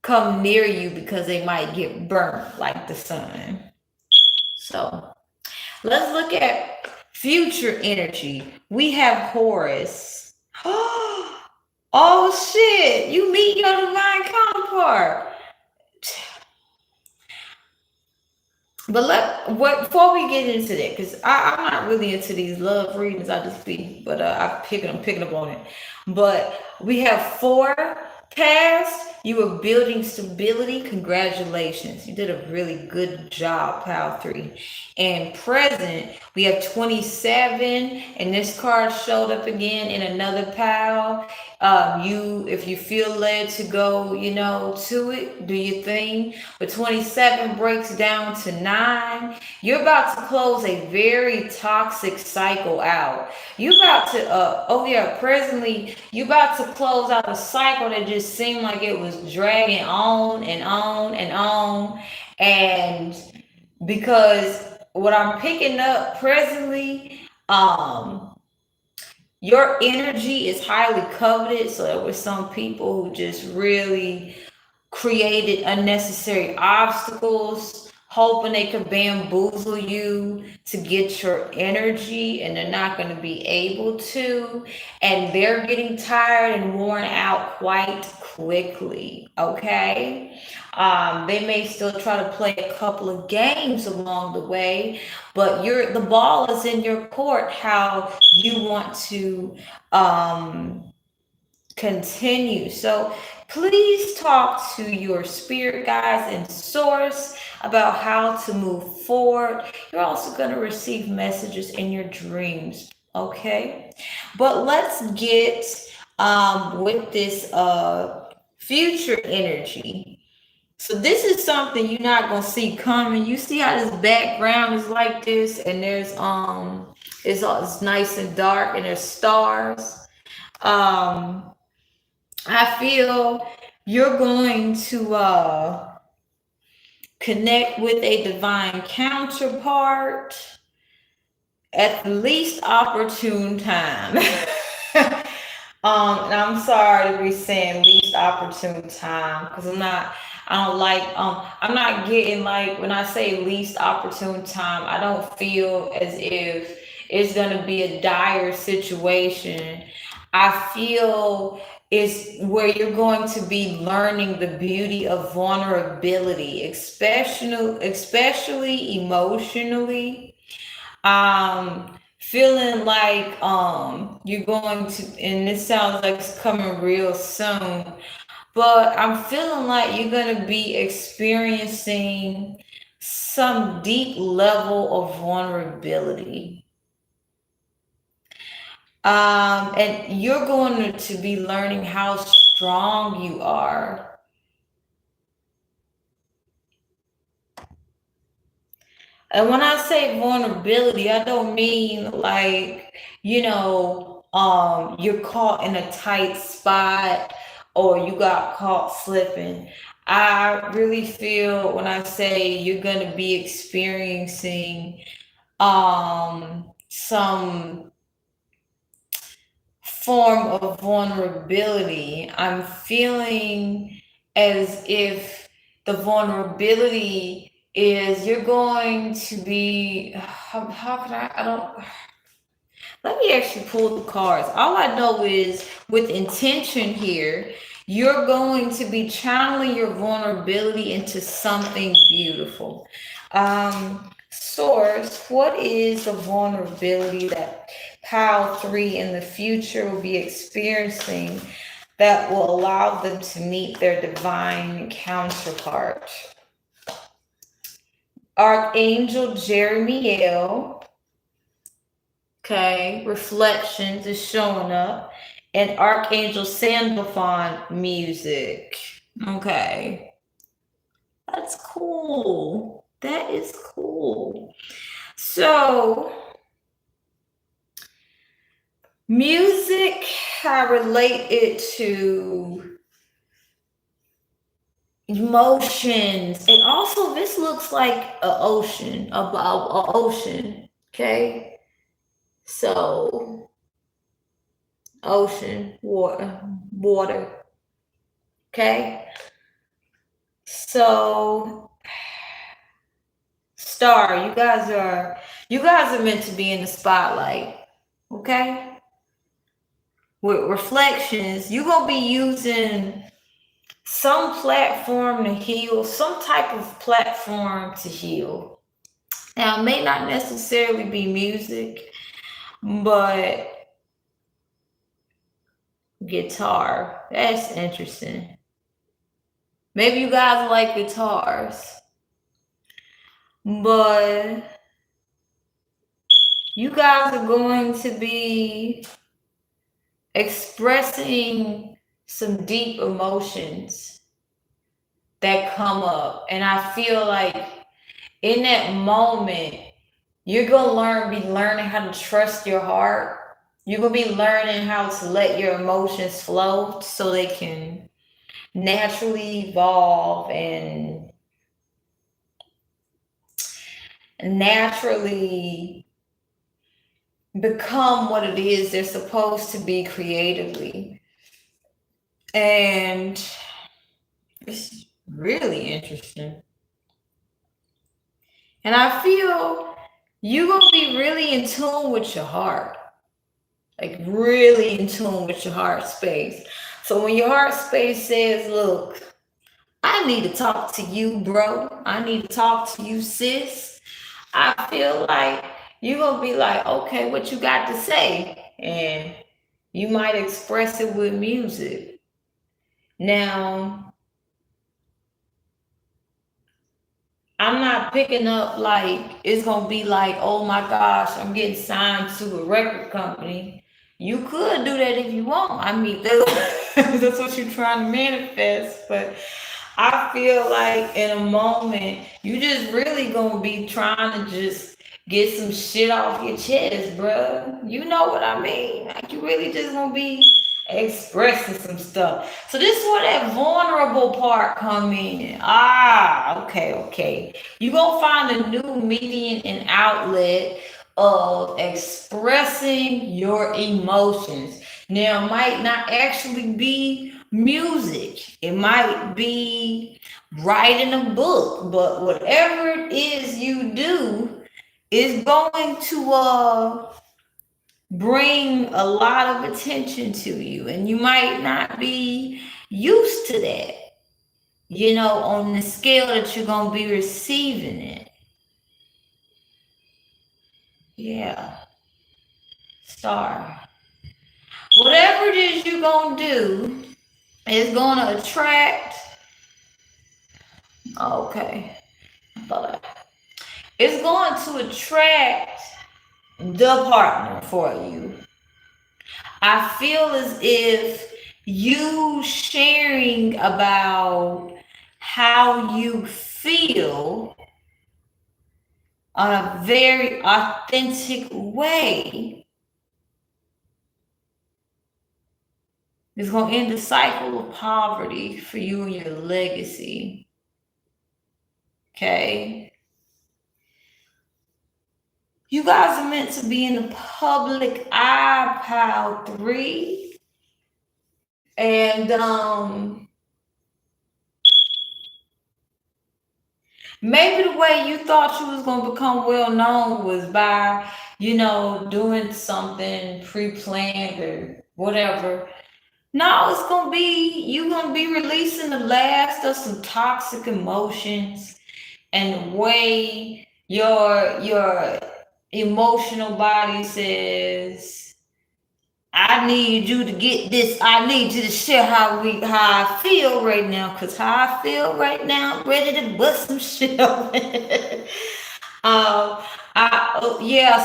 come near you because they might get burnt like the sun. So let's look at future energy. We have Horus. Oh shit, you meet your divine counterpart. But before we get into that, because I'm not really into these love readings, I just be, but I'm picking up on it. But we have 4 past. You were building stability. Congratulations, you did a really good job, pal 3. And present, we have 27, and this card showed up again in another pal. If you feel led to go, to it, do your thing. But 27 breaks down to 9. You're about to close a very toxic cycle out. Presently, you about to close out a cycle that just seemed like it was dragging on and on and on. And because what I'm picking up presently, your energy is highly coveted. So there were some people who just really created unnecessary obstacles, hoping they could bamboozle you to get your energy, and they're not going to be able to. And they're getting tired and worn out quite quickly. Okay. They may still try to play a couple of games along the way, but the ball is in your court how you want to continue. So please talk to your spirit guides and source about how to move forward. You're also going to receive messages in your dreams. Okay. But let's get with this future energy. So this is something you're not gonna see coming. You see how this background is like this, and there's it's nice and dark, and there's stars. Um, I feel you're going to connect with a divine counterpart at the least opportune time. And I'm sorry to be saying least opportune time, because I'm not getting, like, when I say least opportune time, I don't feel as if it's gonna be a dire situation. I feel it's where you're going to be learning the beauty of vulnerability, especially emotionally. Feeling like you're going to, and this sounds like it's coming real soon, but I'm feeling like you're going to be experiencing some deep level of vulnerability. And you're going to be learning how strong you are. And when I say vulnerability, I don't mean like, you're caught in a tight spot or you got caught slipping. I really feel when I say you're going to be experiencing some form of vulnerability. I'm feeling as if the vulnerability is you're going to be, how can I don't, let me actually pull the cards. All I know is with intention here, you're going to be channeling your vulnerability into something beautiful. Source, what is the vulnerability that Pal 3 in the future will be experiencing that will allow them to meet their divine counterpart? Archangel Jeremiel. Okay, reflections is showing up. And Archangel Sandalphon music. Okay. That's cool. That is cool. So, music, I relate it to emotions. And also this looks like an ocean, a ocean. Okay. So ocean, water. Okay. So star, you guys are meant to be in the spotlight. Okay. With reflections, you're gonna be using some platform to heal, some type of platform to heal. Now, it may not necessarily be music, but guitar. That's interesting. Maybe you guys like guitars, but you guys are going to be expressing some deep emotions that come up. And I feel like in that moment, you're gonna be learning how to trust your heart. You're gonna be learning how to let your emotions flow so they can naturally evolve and naturally become what it is they're supposed to be creatively. And it's really interesting. And I feel you're gonna be really in tune with your heart. Like really in tune with your heart space. So when your heart space says, look, I need to talk to you, bro. I need to talk to you, sis. I feel like you're going to be like, okay, what you got to say? And you might express it with music. Now, I'm not picking up like, it's going to be like, oh my gosh, I'm getting signed to a record company. You could do that if you want. I mean, that's what you're trying to manifest. But I feel like in a moment, you just really gonna be trying to just get some shit off your chest, bruh. You know what I mean? Like you really just gonna be expressing some stuff. So this is where that vulnerable part come in. Ah, okay. You gonna find a new medium and outlet of expressing your emotions. Now, it might not actually be music. It might be writing a book, but whatever it is you do is going to bring a lot of attention to you, and you might not be used to that, on the scale that you're going to be receiving it. Yeah. Star. Whatever it is you're going to do is going to attract. Okay. It's going to attract the partner for you. I feel as if you sharing about how you feel on a very authentic way is going to end the cycle of poverty for you and your legacy. Okay? You guys are meant to be in the public eye, pile 3. And maybe the way you thought you was going to become well known was by, doing something pre-planned or whatever. No, it's going to be, you're going to be releasing the last of some toxic emotions, and the way your emotional body says, I need you to get this. I need you to share how I feel right now. Because how I feel right now, I'm ready to bust some shit up.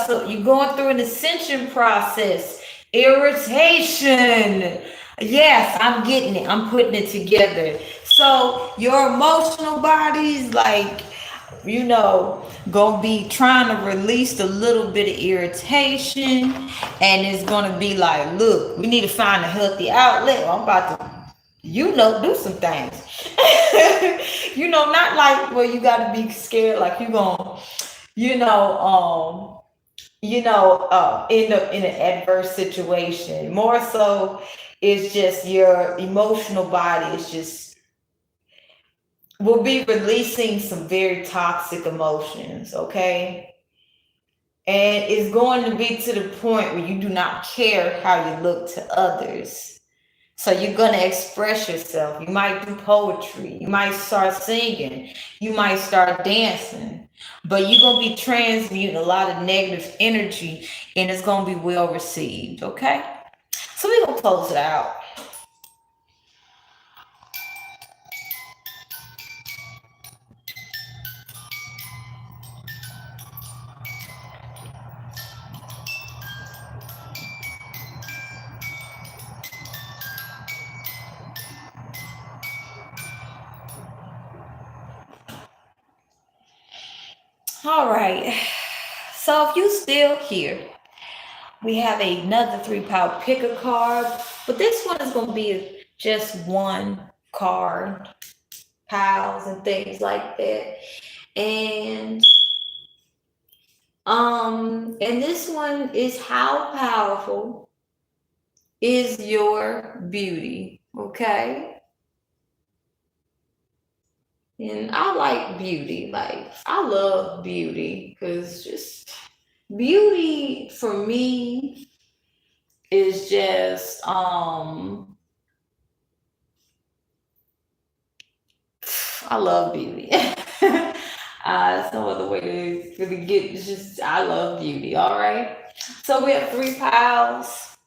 So you're going through an ascension process. Irritation. Yes, I'm getting it. I'm putting it together. So your emotional body's like, gonna be trying to release a little bit of irritation, and it's gonna be like, look, we need to find a healthy outlet. I'm about to do some things. Not like where you got to be scared, like you gonna, you know, end up in an adverse situation. More so, it's just your emotional body is just will be releasing some very toxic emotions, okay? And it's going to be to the point where you do not care how you look to others. So you're going to express yourself. You might do poetry. You might start singing. You might start dancing. But you're going to be transmuting a lot of negative energy and it's going to be well received, okay? So we're going to close it out. All right. So if you still here, we have another 3-pound pick a card, but this one is going to be just one card, piles and things like that. And this one is how powerful is your beauty, okay? And I like beauty, like I love beauty because just beauty for me is just I love beauty. It's no other way to really get. It's just I love beauty. All right. So we have 3 piles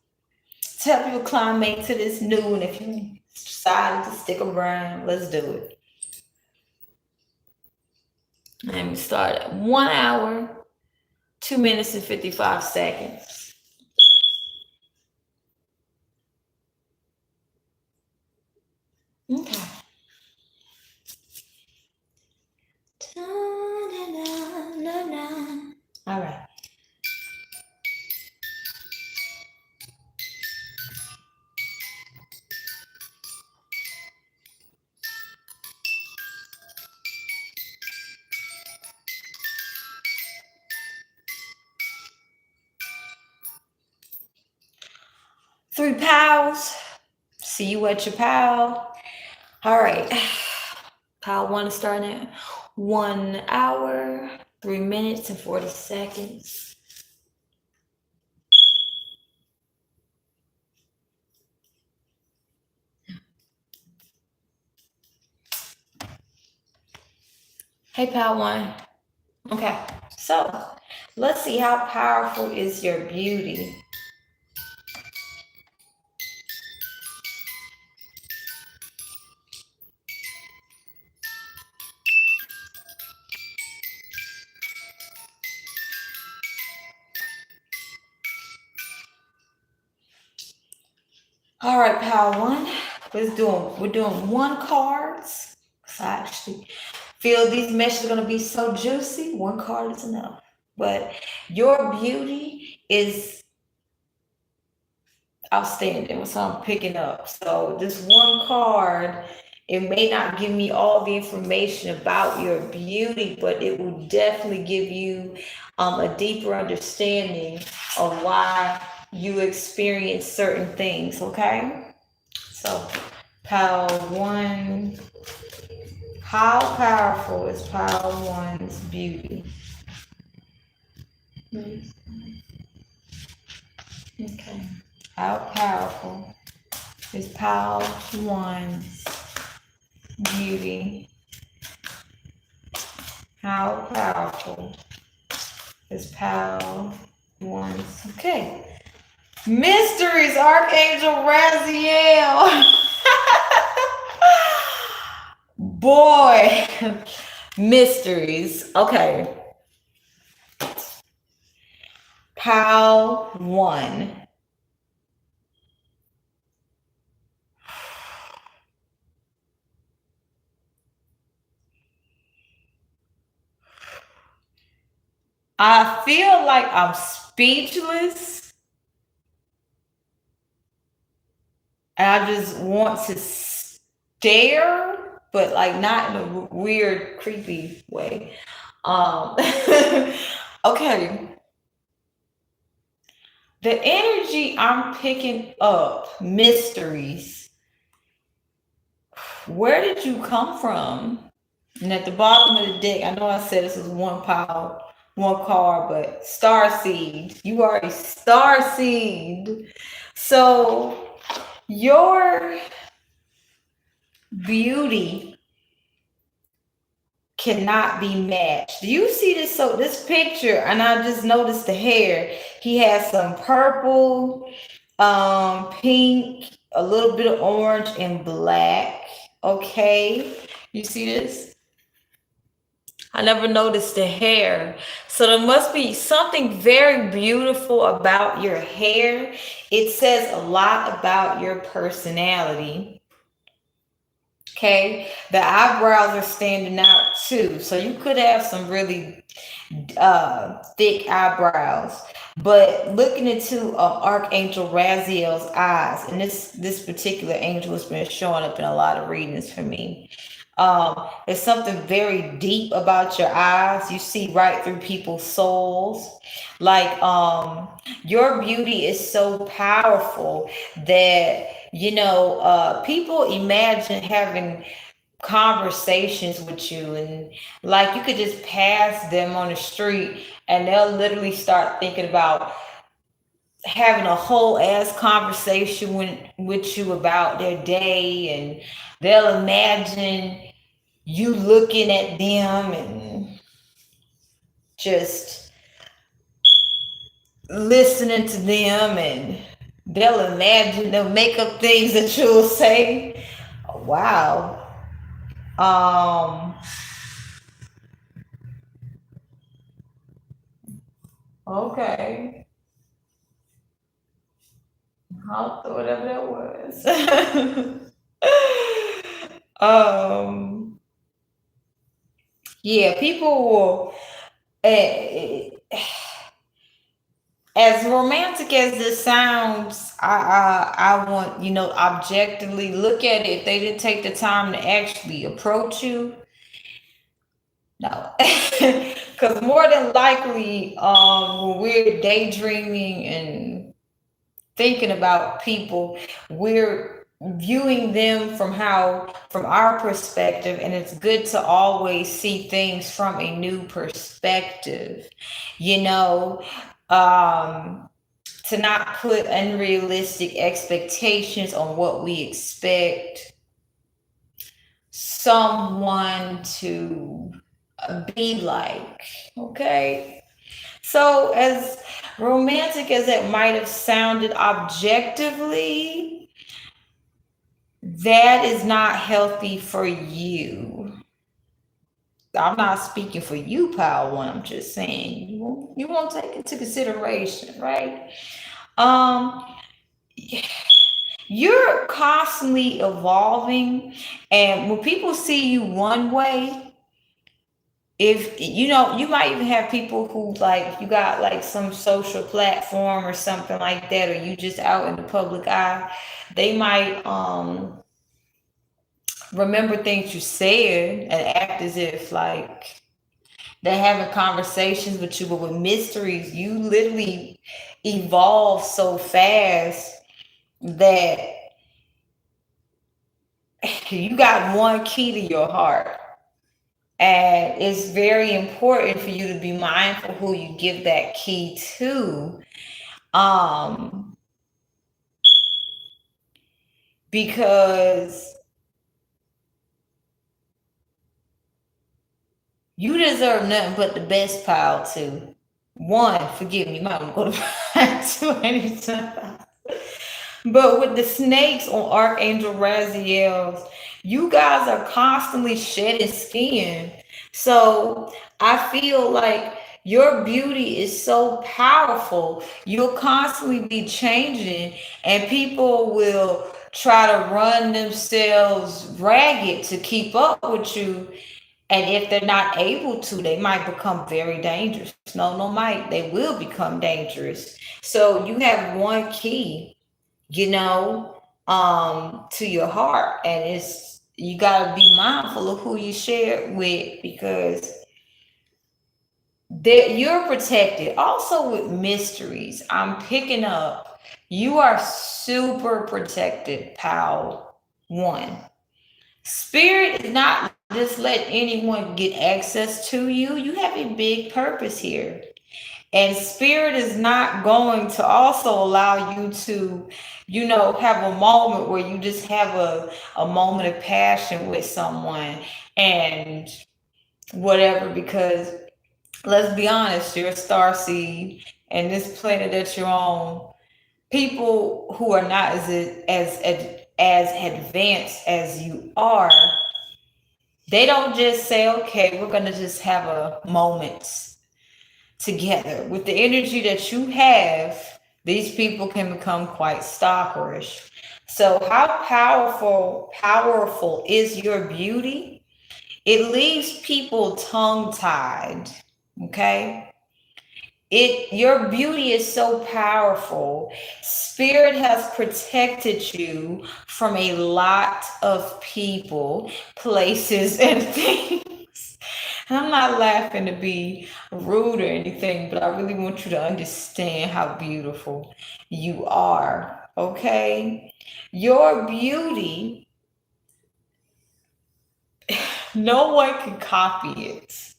to help you acclimate to this new, and if you decide to stick around, let's do it. And we start at 1 hour, 2 minutes and 55 seconds. Okay. All right. Three pals. See you at your pal. All right. Pile 1 is starting at 1 hour, 3 minutes and 40 seconds. Hey, pile 1. Okay, so let's see how powerful is your beauty. All right, pile 1. We're doing 1 cards. So I actually feel these meshes are gonna be so juicy. 1 card is enough. But your beauty is outstanding, so I'm picking up. So this 1 card, it may not give me all the information about your beauty, but it will definitely give you a deeper understanding of why you experience certain things, okay? So pile 1, how powerful is pile 1's beauty? Okay, how powerful is pile 1's beauty? How powerful is pile 1's? Okay. Mysteries, Archangel Raziel. Boy, mysteries. Okay. Pile 1. I feel like I'm speechless. And I just want to there, but like not in a weird, creepy way. Um, okay. The energy I'm picking up, mysteries. Where did you come from? And at the bottom of the deck, I know I said this was one pile, one card, but star seed. You are a star seed. So your beauty cannot be matched. Do you see this? So this picture, and I just noticed the hair. He has some purple, pink, a little bit of orange and black. Okay, you see this? I never noticed the hair. So there must be something very beautiful about your hair. It says a lot about your personality. Okay, the eyebrows are standing out too. So you could have some really thick eyebrows. But looking into Archangel Raziel's eyes, and this particular angel has been showing up in a lot of readings for me. There's something very deep about your eyes. You see right through people's souls. Like your beauty is so powerful that people imagine having conversations with you, and like you could just pass them on the street and they'll literally start thinking about having a whole ass conversation with you about their day, and they'll imagine you looking at them and just listening to them, and they'll make up things that you'll say. Wow. um okay, whatever that was. um yeah, people will, eh, as romantic as this sounds, I want, objectively look at it. If they didn't take the time to actually approach you, no, because more than likely, when we're daydreaming and thinking about people, we're viewing them from our perspective, and it's good to always see things from a new perspective, you know. um to not put unrealistic expectations on what we expect someone to be like. Okay. So, as romantic as it might have sounded objectively, that is not healthy for you. I'm not speaking for you, pal one. I'm just saying you won't take into consideration, right? Um, you're constantly evolving, and when people see you one way, if you might even have people who, like, you got like some social platform or something like that, or you just out in the public eye, they might remember things you said and act as if like they're having conversations with you. But with mysteries, you literally evolve so fast that you got one key to your heart. And it's very important for you to be mindful who you give that key to. Um, because you deserve nothing but the best, pile too. One, forgive me, you might want to go to back too many times. But with the snakes on Archangel Raziel's, you guys are constantly shedding skin. So I feel like your beauty is so powerful. You'll constantly be changing, and people will try to run themselves ragged to keep up with you. And if they're not able to, they might become very dangerous. No, no, might. They will become dangerous. So you have one key, to your heart, and you gotta be mindful of who you share it with, because that you're protected. Also with mysteries, I'm picking up you are super protected, pal. One, spirit is not just let anyone get access to you. You have a big purpose here. And spirit is not going to also allow you to, have a moment where you just have a moment of passion with someone and whatever, because let's be honest, you're a star seed, and this planet that you're on, people who are not as advanced as you are, they don't just say, okay, we're gonna just have a moment together. With the energy that you have, these people can become quite stalkerish. So how powerful is your beauty? It leaves people tongue tied. Okay? Your beauty is so powerful. Spirit has protected you from a lot of people, places, and things. And I'm not laughing to be rude or anything, but I really want you to understand how beautiful you are. Okay? Your beauty, no one can copy it.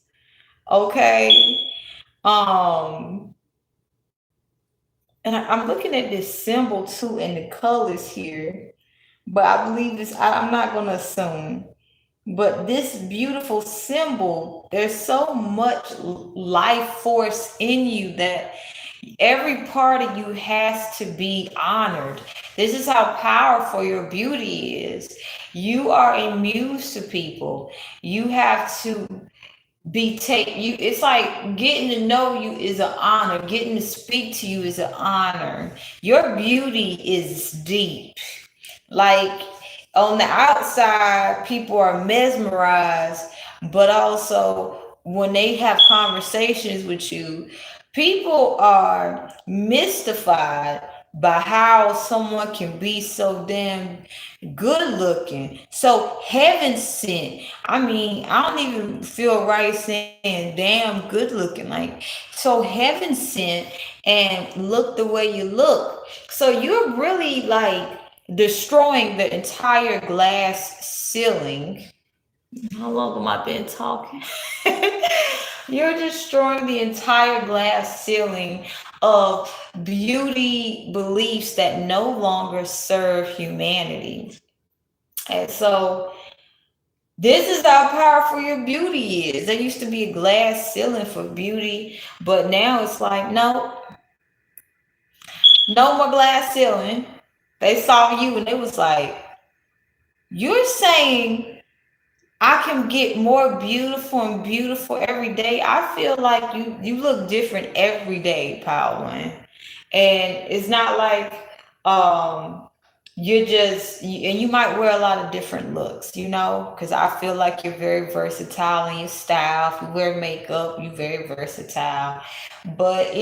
Okay? Um, and I'm looking at this symbol too and the colors here, but I believe this, I'm not going to assume, but this beautiful symbol, there's so much life force in you that every part of you has to be honored. This is how powerful your beauty is. You are a muse to people. You have to it's like getting to know you is an honor. Getting to speak to you is an honor. Your beauty is deep. Like, on the outside, people are mesmerized, but also when they have conversations with you, people are mystified by how someone can be so damn good looking, so heaven sent. I mean, I don't even feel right saying damn good looking, like so heaven sent, and look the way you look. So you're really like destroying the entire glass ceiling. How long am I been talking? You're destroying the entire glass ceiling of beauty beliefs that no longer serve humanity. And so this is how powerful your beauty is. There used to be a glass ceiling for beauty, but now it's like, no, no more glass ceiling. They saw you and it was like, you're saying I can get more beautiful and beautiful every day. I feel like you look different every day, Power One. And it's not like um and you might wear a lot of different looks, because I feel like you're very versatile in your style. If you wear makeup, you're very versatile. But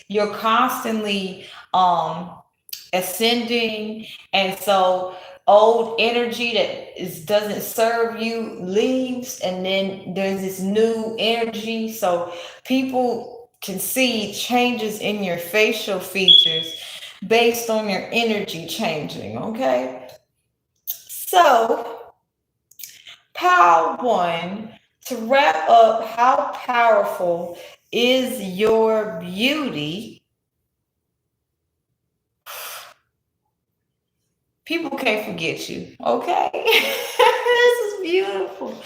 you're constantly ascending, and so old energy that doesn't serve you leaves, and then there's this new energy. So people can see changes in your facial features based on your energy changing. Okay, so Power One, to wrap up, how powerful is your beauty? People can't forget you. Okay. This is beautiful.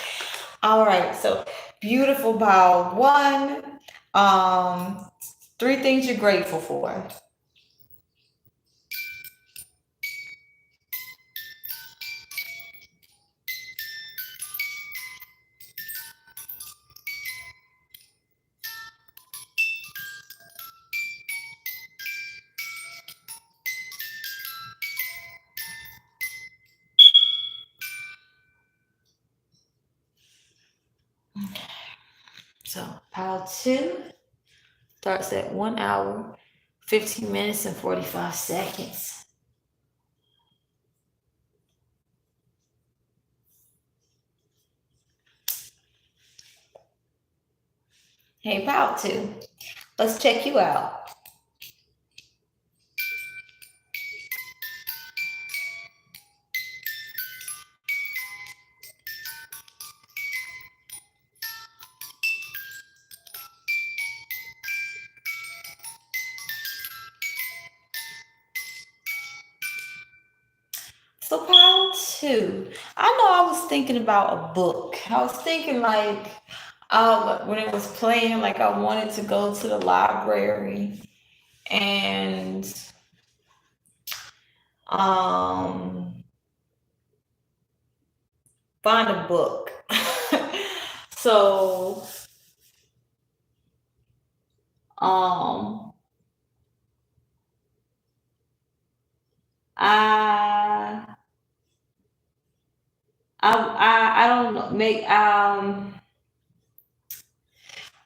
All right. So beautiful Power One. Three things you're grateful for. So Power Two starts at 1 hour, 15 minutes, and 45 seconds. Hey, about to. Let's check you out. So part two. I know I was thinking about a book. I was thinking like when it was playing, like I wanted to go to the library and um find a book. So um I I don't know, make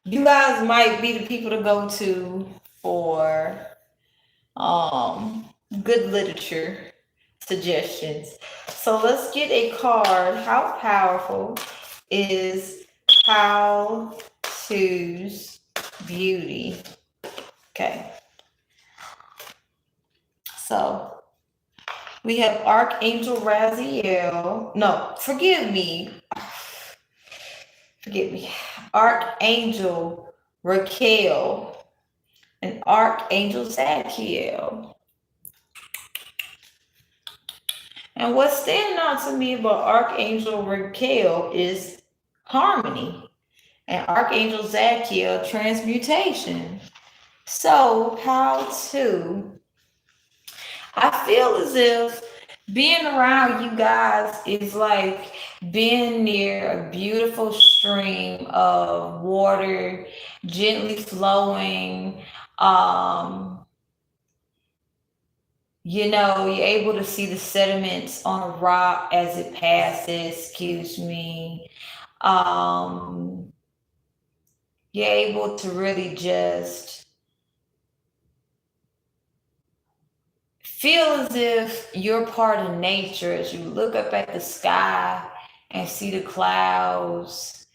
you guys might be the people to go to for um good literature suggestions. So let's get a card. How powerful is how to's beauty? Okay, so we have Archangel Raziel. No, forgive me. Forgive me. Archangel Raquel and Archangel Zadkiel. And what's standing out to me about Archangel Raquel is harmony, and Archangel Zadkiel transmutation. So, how to? I feel as if being around you guys is like being near a beautiful stream of water gently flowing. Um, you're able to see the sediments on a rock as it passes, excuse me. Um, you're able to really just feel as if you're part of nature as you look up at the sky and see the clouds.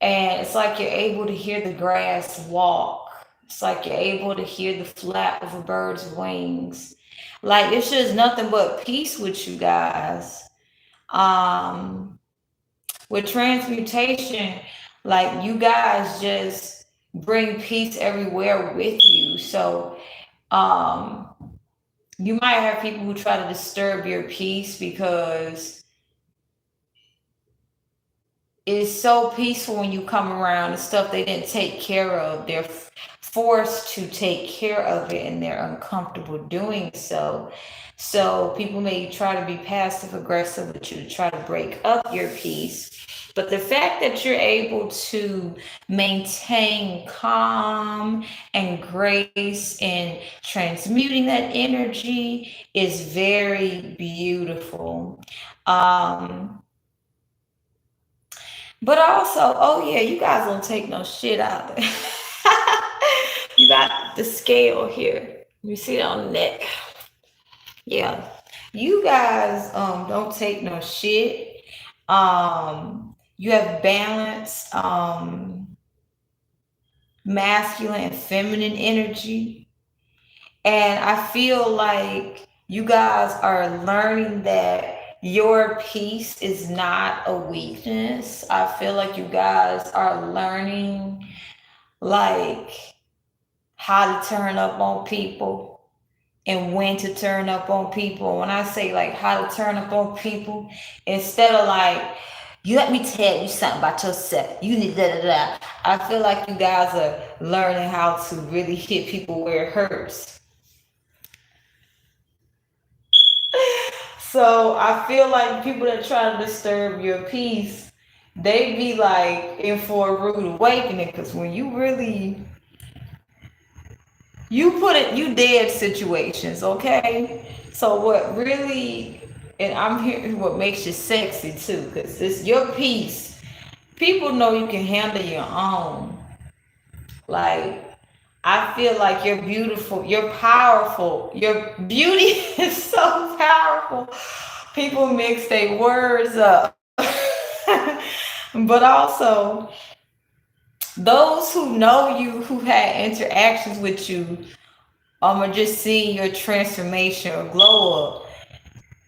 And it's like you're able to hear the grass walk. It's like you're able to hear the flap of a bird's wings. Like it's just nothing but peace with you guys. Um, with transmutation, like you guys just bring peace everywhere with you. So um you might have people who try to disturb your peace because it's so peaceful when you come around. The stuff they didn't take care of, they're forced to take care of it and they're uncomfortable doing so. So people may try to be passive aggressive with you to try to break up your peace. But the fact that you're able to maintain calm and grace and transmuting that energy is very beautiful. But also, oh yeah, you guys don't take no shit out there. You got the scale here. You see it on the neck. Yeah. You guys don't take no shit. You have balance, masculine and feminine energy. And I feel like you guys are learning that your peace is not a weakness. I feel like you guys are learning like how to turn up on people and when to turn up on people. When I say like how to turn up on people, instead of like, you let me tell you something about yourself. You need da da da. I feel like you guys are learning how to really hit people where it hurts. So I feel like people that try to disturb your peace, they be like in for a rude awakening. Because when you really you dead situations, okay? So what really, and I'm hearing what makes you sexy too, because it's your peace. People know you can handle your own. Like, I feel like you're beautiful, you're powerful, your beauty is so powerful. People mix their words up. But also, those who know you, who had interactions with you, are just seeing your transformation or glow up.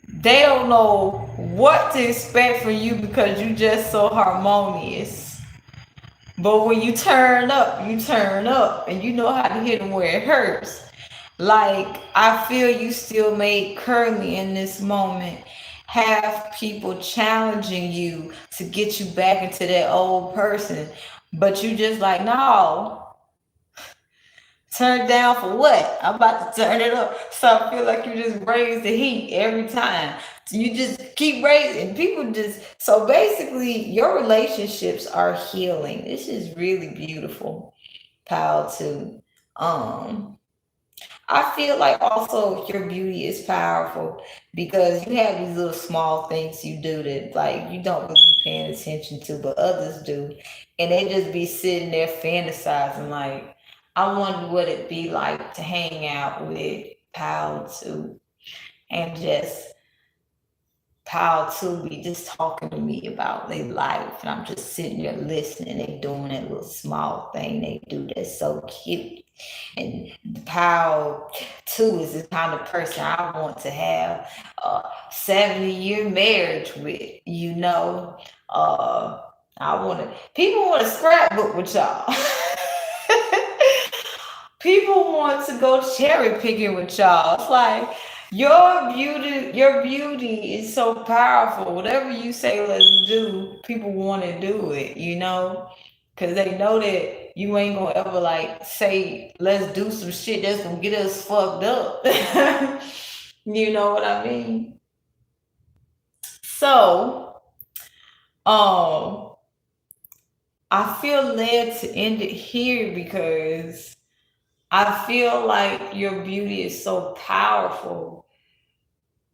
They don't know what to expect from you because you just so harmonious. But when you turn up, and you know how to hit them where it hurts. Like, I feel you still may currently in this moment have people challenging you to get you back into that old person. But you just like, no, turn down for what? I'm about to turn it up. So I feel like you just raise the heat every time. You just keep raising. People just, so basically your relationships are healing. This is really beautiful. Pal too. Um I feel like also your beauty is powerful because you have these little small things you do that like you don't really be paying attention to, but others do. And they just be sitting there fantasizing like, I wonder what it'd be like to hang out with Pal too. And just Pal too be just talking to me about their life. And I'm just sitting there listening. They doing that little small thing they do that's so cute. And Powell too is the kind of person I want to have a 70-year marriage with, you know. Uh I wanna people want to scrapbook with y'all. People want to go cherry picking with y'all. It's like your beauty is so powerful. Whatever you say let's do, people want to do it, you know? Cause they know that you ain't gonna ever like say let's do some shit that's gonna get us fucked up. You know what I mean? So, um, I feel led to end it here because I feel like your beauty is so powerful.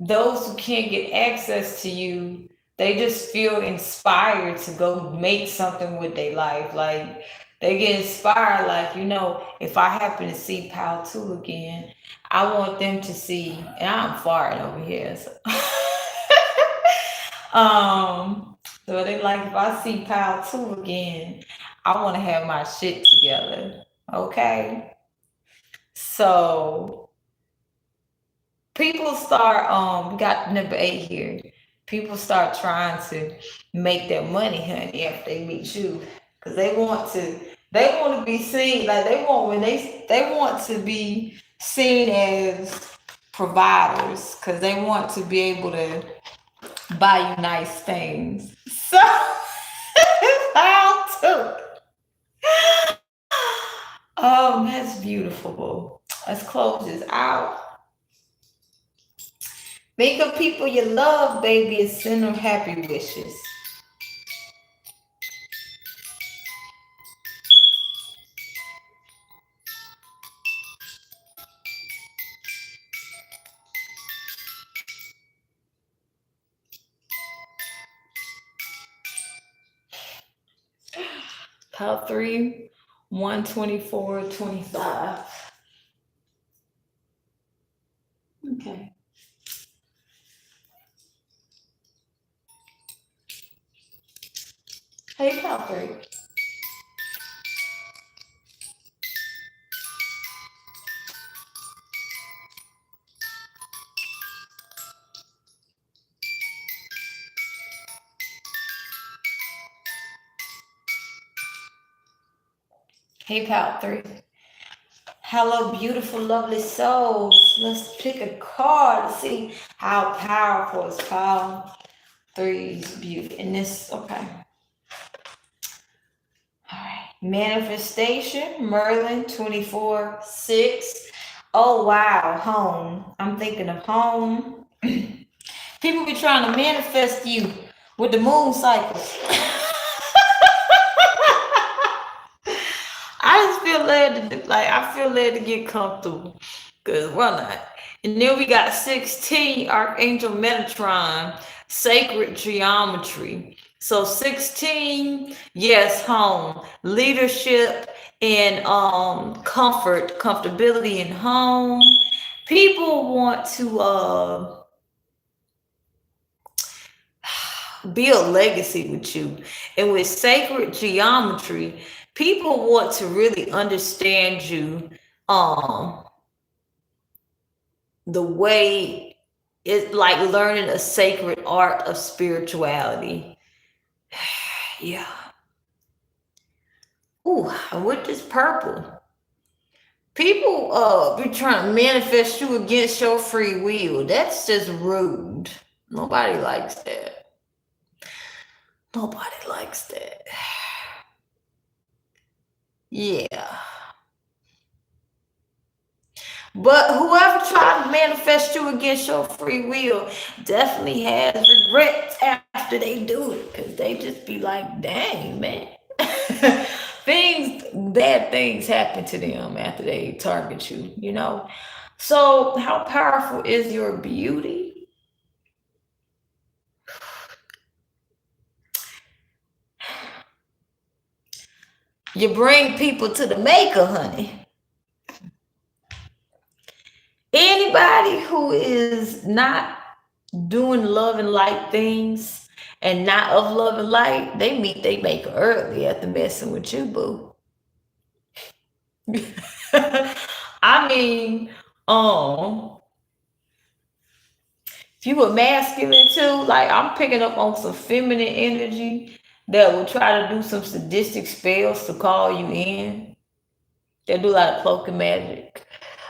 Those who can't get access to you, they just feel inspired to go make something with their life. Like they get inspired, like, you know, if I happen to see Pal 2 again, I want them to see, and I'm farting over here. So, um, so they like, if I see Pal 2 again, I want to have my shit together. Okay. So people start we got number 8 here. People start trying to make their money, honey, after they meet you. Because they want to be seen, like they want when they want to be seen as providers because they want to be able to buy you nice things. So how to that's beautiful. Let's close this out. Think of people you love, baby, and send them happy wishes. Pile 3, 124, 25. Okay. Hey, pile 3. Hey, pile 3. Hello, beautiful, lovely souls. Let's pick a card to see how powerful is pile 3's beauty. And this, okay. All right. Manifestation, Merlin 24, 6. Oh, wow. Home. I'm thinking of home. People be trying to manifest you with the moon cycles. I just feel led to I feel led to get comfortable. Cause why not? And then we got 16, Archangel Metatron, sacred geometry. So 16, yes, home, leadership and comfortability in home. People want to build legacy with you. And with sacred geometry, people want to really understand you, the way it's like learning a sacred art of spirituality. Yeah. Ooh, and with this purple, people be trying to manifest you against your free will. That's just rude. Nobody likes that. Nobody likes that. Yeah. But whoever tried to manifest you against your free will definitely has regrets after they do it, because they just be like, dang, man. Bad things happen to them after they target you, you know? So, how powerful is your beauty? You bring people to the maker, honey. Anybody who is not doing love and light things and not of love and light, they meet they maker early after messing with you, boo. I mean, if you were masculine too, like I'm picking up on some feminine energy that will try to do some sadistic spells to call you in. They do a lot of cloaking magic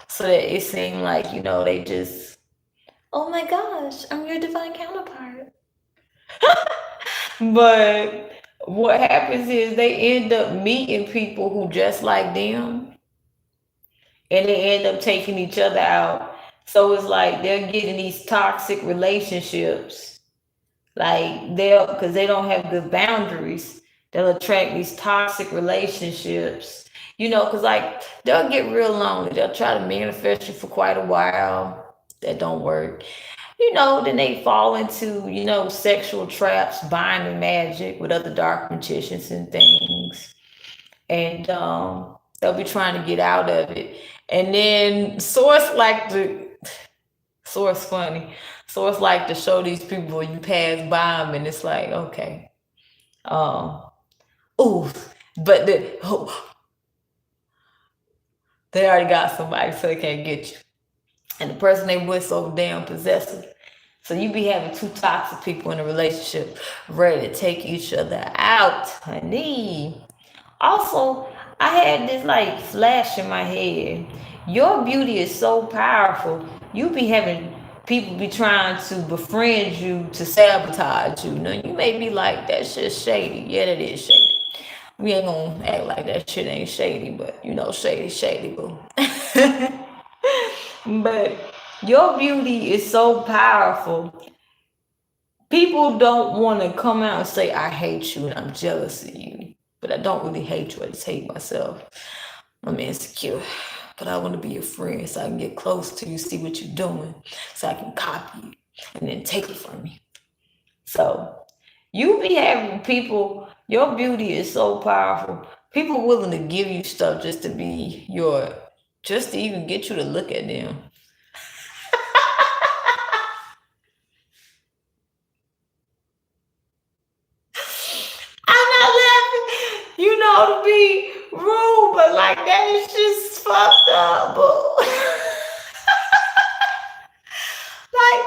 so that it seems like, they just, oh my gosh, I'm your divine counterpart. But what happens is they end up meeting people who just like them, and they end up taking each other out. So it's like they're getting these toxic relationships. Like because they don't have good boundaries, they'll attract these toxic relationships. Because like they'll get real lonely. They'll try to manifest you for quite a while. That don't work. Then they fall into, sexual traps, binding magic with other dark magicians and things. And they'll be trying to get out of it. And then Source funny. Source like to show these people you pass by them and it's like, okay. Ooh, but they already got somebody, so they can't get you. And the person they with so damn possessive. So you be having two toxic people in a relationship ready to take each other out, honey. Also, I had this like flash in my head. Your beauty is so powerful. You be having people be trying to befriend you to sabotage you. Now you may be like, that shit's shady. Yeah, that is shady. We ain't gonna act like that shit ain't shady, but shady, boo. But your beauty is so powerful. People don't want to come out and say, I hate you and I'm jealous of you. But I don't really hate you. I just hate myself. I'm insecure. But I want to be your friend so I can get close to you, see what you're doing, so I can copy you and then take it from you. So you be having people, your beauty is so powerful. People willing to give you stuff just to even get you to look at them. I'm not laughing, to be rude, but like that is just fucked up, boo. Like,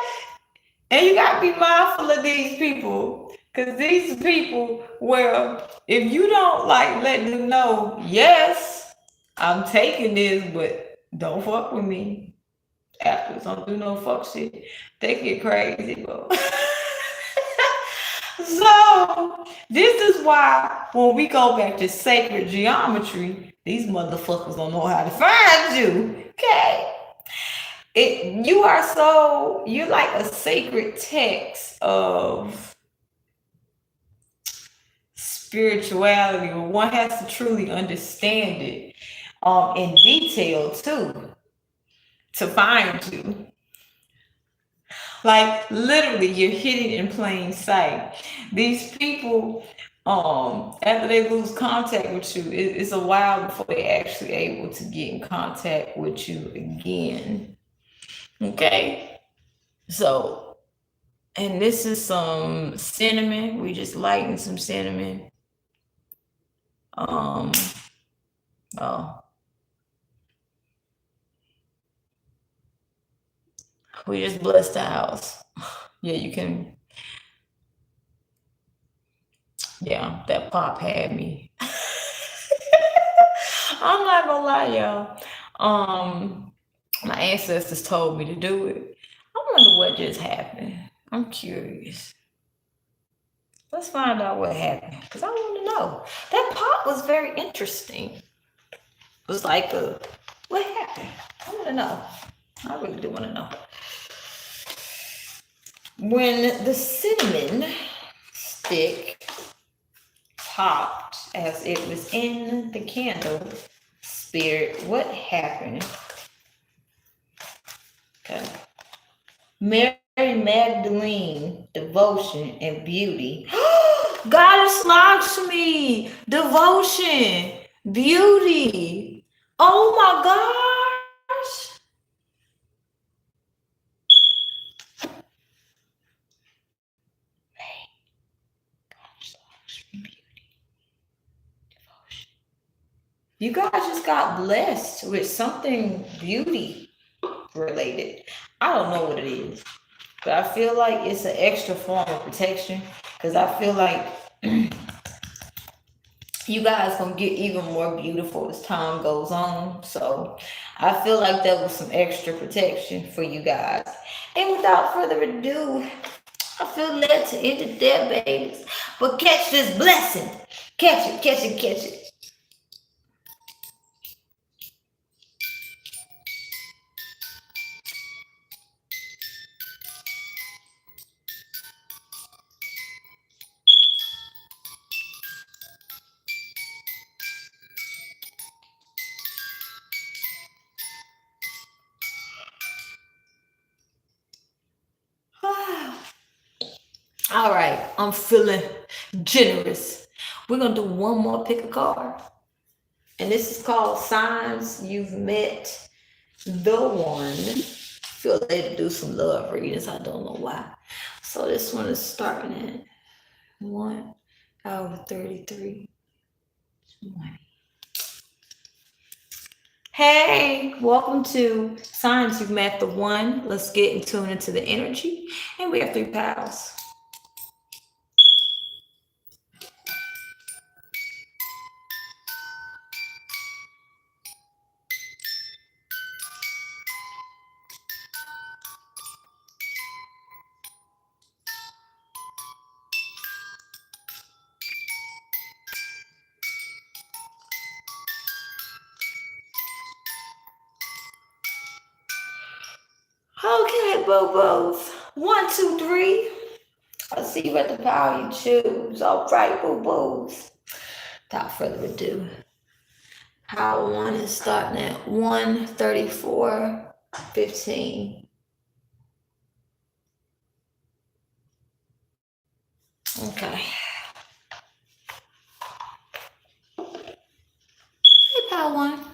and you gotta be mindful of these people, because these people, well, if you don't like let them know, yes, I'm taking this, but don't fuck with me. Afterwards, don't do no fuck shit. They get crazy, bro. So this is why when we go back to sacred geometry, these motherfuckers don't know how to find you. Okay. You're like a sacred text of spirituality, but one has to truly understand it in detail too to find you. Like literally you're hidden in plain sight. These people, after they lose contact with you, it's a while before they're actually able to get in contact with you again. Okay. So, and this is some cinnamon. We just lighten some cinnamon. Oh, we just blessed the house. Yeah, you can. Yeah, that pop had me. I'm not gonna lie, y'all. My ancestors told me to do it. I wonder what just happened. I'm curious. Let's find out what happened because I want to know. That pop was very interesting. It was like what happened? I want to know. I really do want to know. When the cinnamon stick popped as it was in the candle, spirit, what happened? Okay. Mary Magdalene, devotion and beauty. Goddess Lakshmi, devotion, beauty. Oh my gosh. Goddess Lakshmi, beauty, devotion. You guys just got blessed with something beauty related. I don't know what it is, but I feel like it's an extra form of protection because I feel like you guys gonna get even more beautiful as time goes on. So I feel like that was some extra protection for you guys. And without further ado, I feel led to end it there, babies. But catch this blessing. Catch it, catch it, catch it. All right, I'm feeling generous. We're gonna do one more pick a card. And this is called Signs You've Met the One. I feel led to do some love readings. I don't know why. So this one is starting at 1 hour 33. 20. Hey, welcome to Signs You've Met the One. Let's get in tune into the energy. And we have 3 pals. Okay, boo-boos. 1, 2, 3. Let's see what the power you choose. All right, boo-boos. Without further ado, power 1 is starting at 134.15. Okay. Hey, power 1.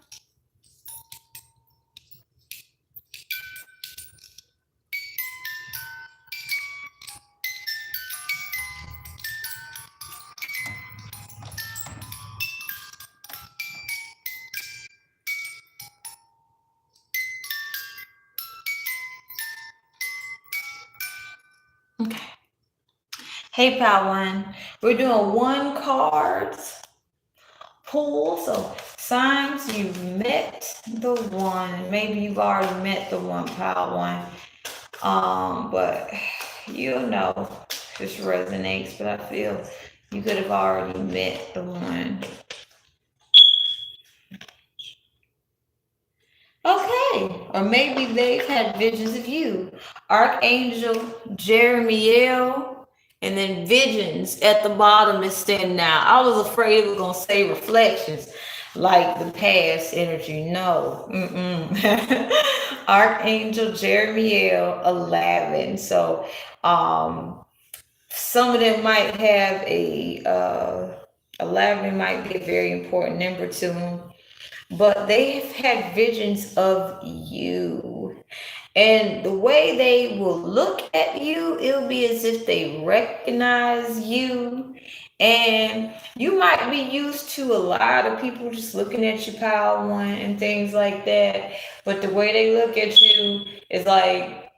Okay. Hey, Power One. We're doing 1 card pull. So signs you've met the one. Maybe you've already met the one, Power One. But you know this resonates, but I feel you could have already met the one. Okay, or maybe they've had visions of you. Archangel Jeremiel, and then visions at the bottom is standing out. I was afraid it was gonna say reflections, like the past energy. No, Archangel Jeremiel 11. So, some of them might have a 11 might be a very important number to them. But they've had visions of you. And the way they will look at you, it'll be as if they recognize you And you might be used to a lot of people just looking at you, pile one, and things like that. But the way they look at you is like,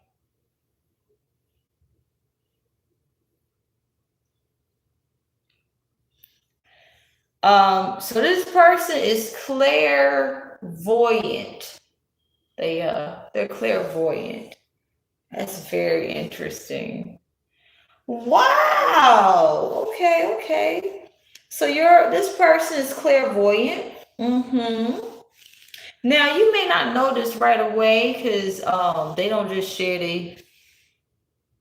so this person is clairvoyant. They're clairvoyant. That's very interesting. Wow. Okay, okay. So this person is clairvoyant. Mm-hmm. Now you may not know this right away because they don't just share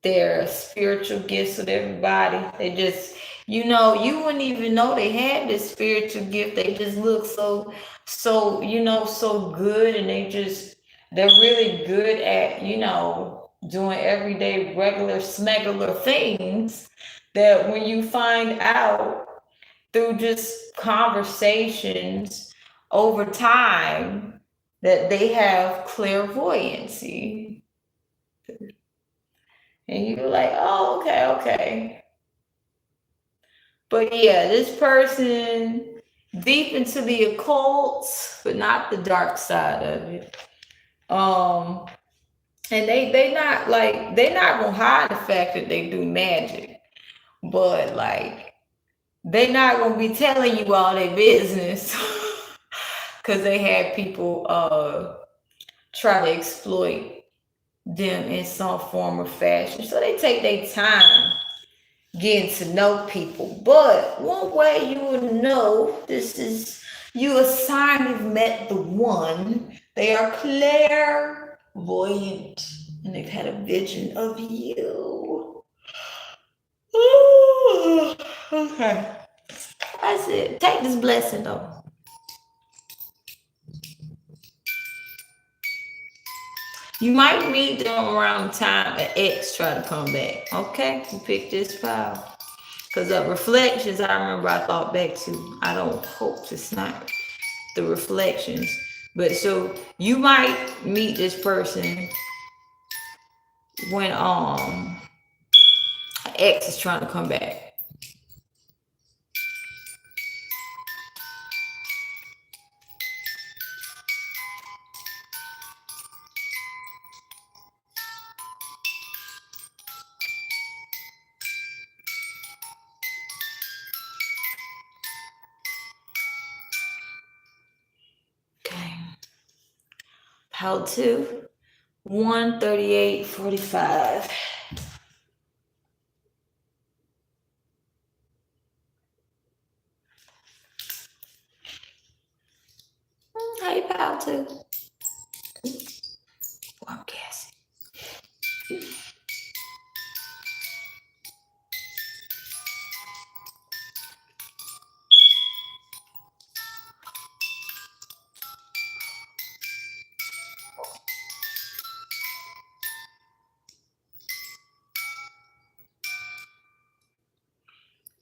their spiritual gifts with everybody. They just, you wouldn't even know they had this spiritual gift. They just look so good, and they're really good at, doing everyday regular smegular things, that when you find out through just conversations over time that they have clairvoyancy. And you're like, oh, okay, okay. But yeah, this person deep into the occult, but not the dark side of it. And they're not gonna hide the fact that they do magic, but like they're not gonna be telling you all their business because they had people try to exploit them in some form or fashion. So they take their time getting to know people. But one way you would know this is you a sign you've met the one. They are clairvoyant and they've had a vision of you. Ooh, okay. That's it. Take this blessing though. You might meet them around the time an ex try to come back. Okay, you pick this file. Because the reflections, I remember I thought back to, I don't hope it's not the reflections. But so you might meet this person when ex is trying to come back. Okay. How to 138.45. Hey, pal, too. I'm guessing.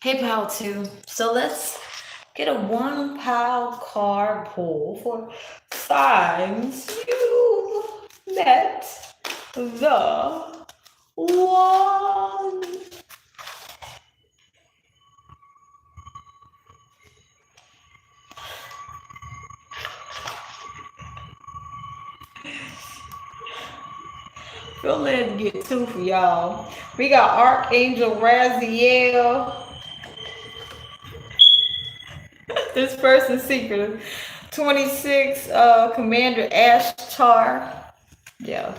Hey, pal, too. So let's get a 1 pile card pull for signs you met the one. Feel led to get 2 for y'all. We got Archangel Raziel. This person's secret. 26, Commander Ashtar. Yeah.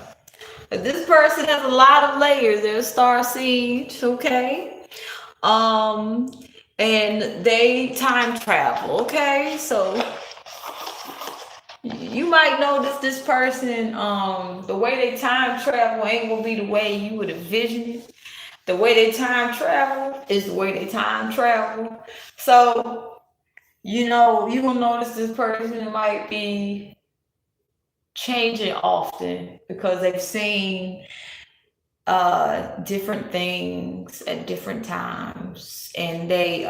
This person has a lot of layers. There's Star Siege, okay? And they time travel, okay? So you might notice this person, the way they time travel ain't gonna be the way you would envision it. The way they time travel is the way they time travel. So, you gonna notice this person might be changing often because they've seen different things at different times, and they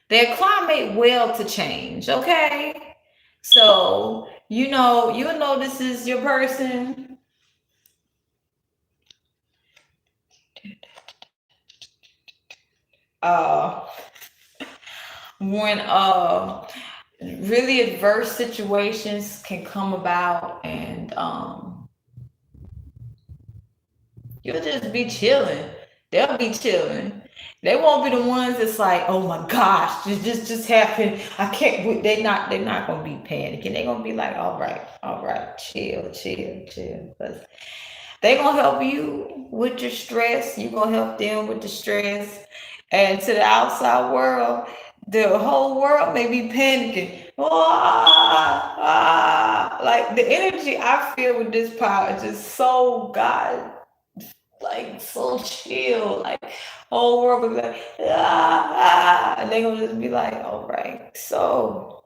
acclimate well to change, okay? So you'll know this is your person. uh, when really adverse situations can come about, and you'll just be chilling. They'll be chilling. They won't be the ones that's like, oh my gosh, this just happened. I can't. They're not gonna be panicking. They're gonna be like, all right, chill, chill, chill. But they gonna help you with your stress. You gonna help them with the stress. And to the outside world, the whole world may be panicking. Like the energy I feel with this power is just so God, like so chill. Like whole world will be like, and they gonna just be like, all right, so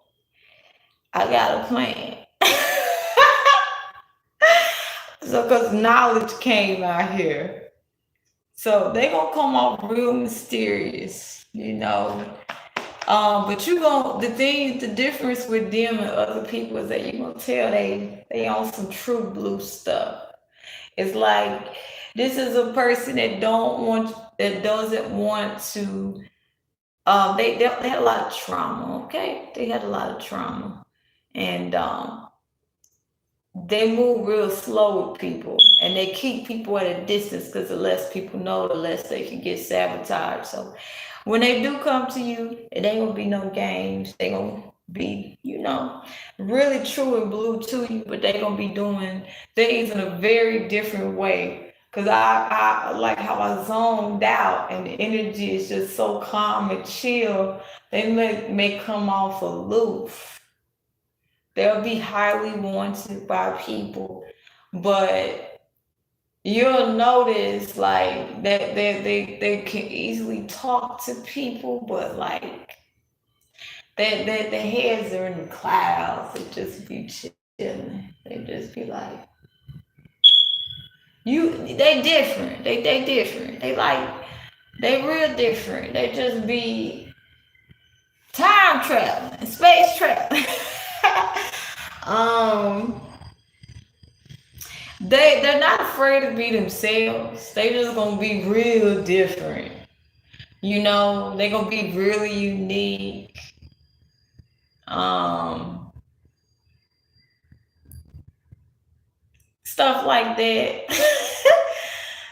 I got a plan. So because knowledge came out here. So they gonna come off real mysterious, you know. But the difference with them and other people is that you gonna tell they on some true blue stuff. It's like this is a person that doesn't want to. They had a lot of trauma. Okay, they had a lot of trauma, and they move real slow with people, and they keep people at a distance because the less people know, the less they can get sabotaged. So when they do come to you, it ain't gonna be no games. They gonna be, really true and blue to you, but they gonna be doing things in a very different way. Cause I like how I zoned out, and the energy is just so calm and chill. They may come off aloof. They'll be highly wanted by people, but you'll notice like that they can easily talk to people, but like that the heads are in the clouds. They just be chilling. They just be like, they different. They different. They real different. They just be time traveling, space traveling. um they're not afraid to be themselves. They just gonna be real different. They gonna be really unique. Um Stuff like that.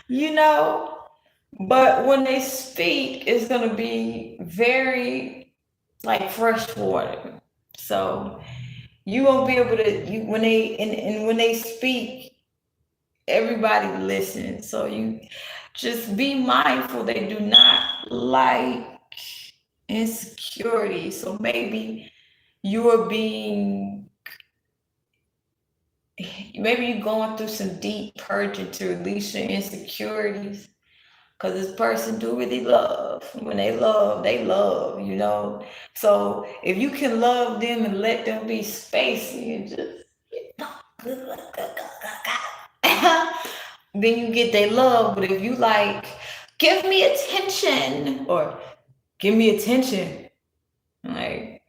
you know. But when they speak, it's gonna be very like fresh water. So you won't be able to when they speak, everybody listens. So you just be mindful they do not like insecurity. So maybe you're going through some deep purging to release your insecurities. Because this person do really love. When they love. So if you can love them and let them be spacey and just, then you get their love. But if you like, give me attention or give me attention, like,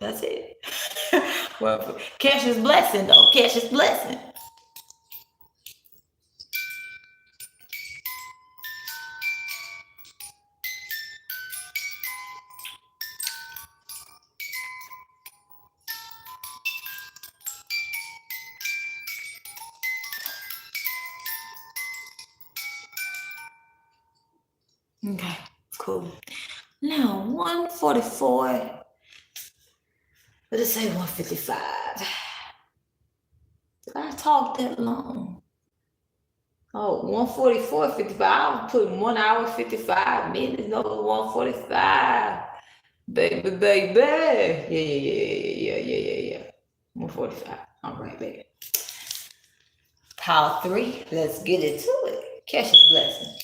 that's it. Well, catch his blessing though. Catch his blessing. Okay, cool. Now 144. Let's say 155. Did I talk that long? Oh, 144.55. I was putting 1 hour 55 minutes. No, 145. Baby. Yeah. 145. All right, baby. Pile 3. Let's get into it. Catch his blessing.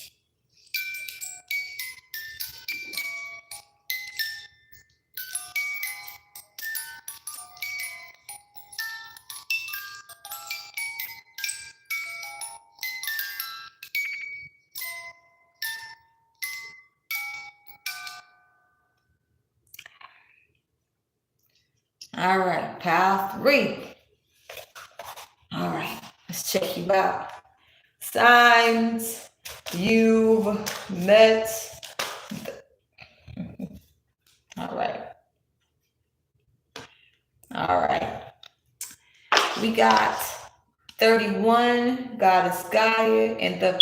All right, pile 3. All right, let's check you out. Signs you've met. All right. All right. We got 31, Goddess Gaia, and the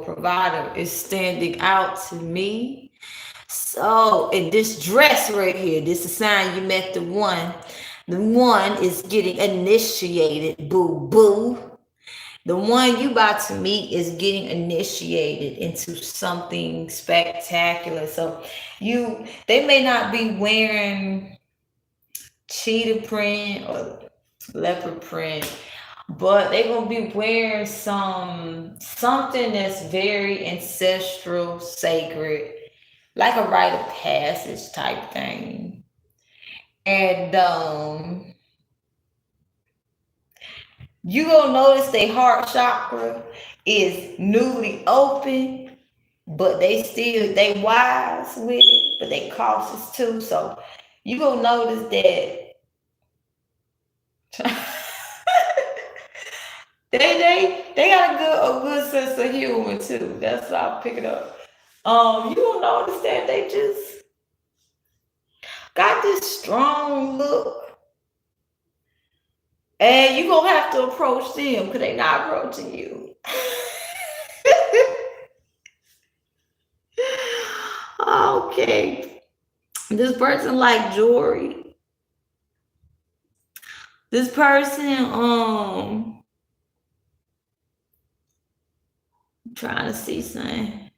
provider is standing out to me. So, in this dress right here, this is a sign you met the one. The one is getting initiated, boo boo. The one you about to meet is getting initiated into something spectacular. So they may not be wearing cheetah print or leopard print, but they're gonna be wearing something that's very ancestral, sacred, like a rite of passage type thing. And you gonna notice their heart chakra is newly open, but they wise with it, but they cautious too. So you gonna notice that they got a good sense of humor too. That's how I'll pick it up. You gonna notice that they just got this strong look. And you're going to have to approach them because they're not approaching you. Okay. This person like jewelry. This person, I'm trying to see something.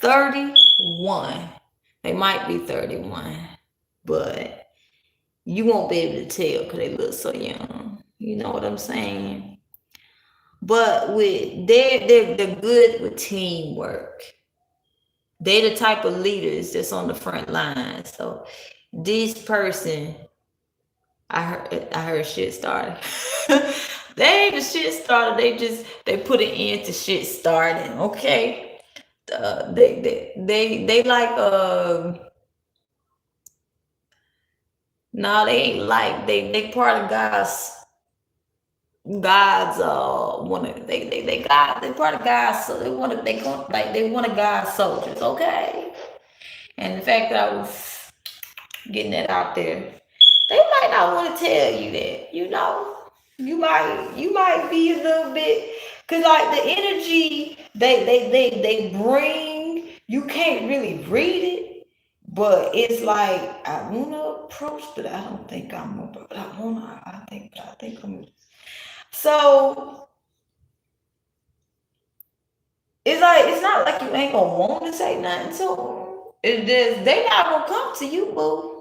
31. They might be 31, but you won't be able to tell because they look so young. You know what I'm saying? But they're good with teamwork. They're the type of leaders that's on the front line. So this person, I heard shit started. They ain't the shit started. They put an end to shit starting. Okay. They like no, they ain't like they part of God's they part of God's, so they want to God's soldiers, okay? And the fact that I was getting that out there, they might not want to tell you that, you know. You might be a little bit, cause like the energy they bring, you can't really read it, but it's like I wanna approach, but I don't think I'm gonna. But I think I'm. So it's not like you ain't gonna want to say nothing to them. It's just they not gonna come to you, boo.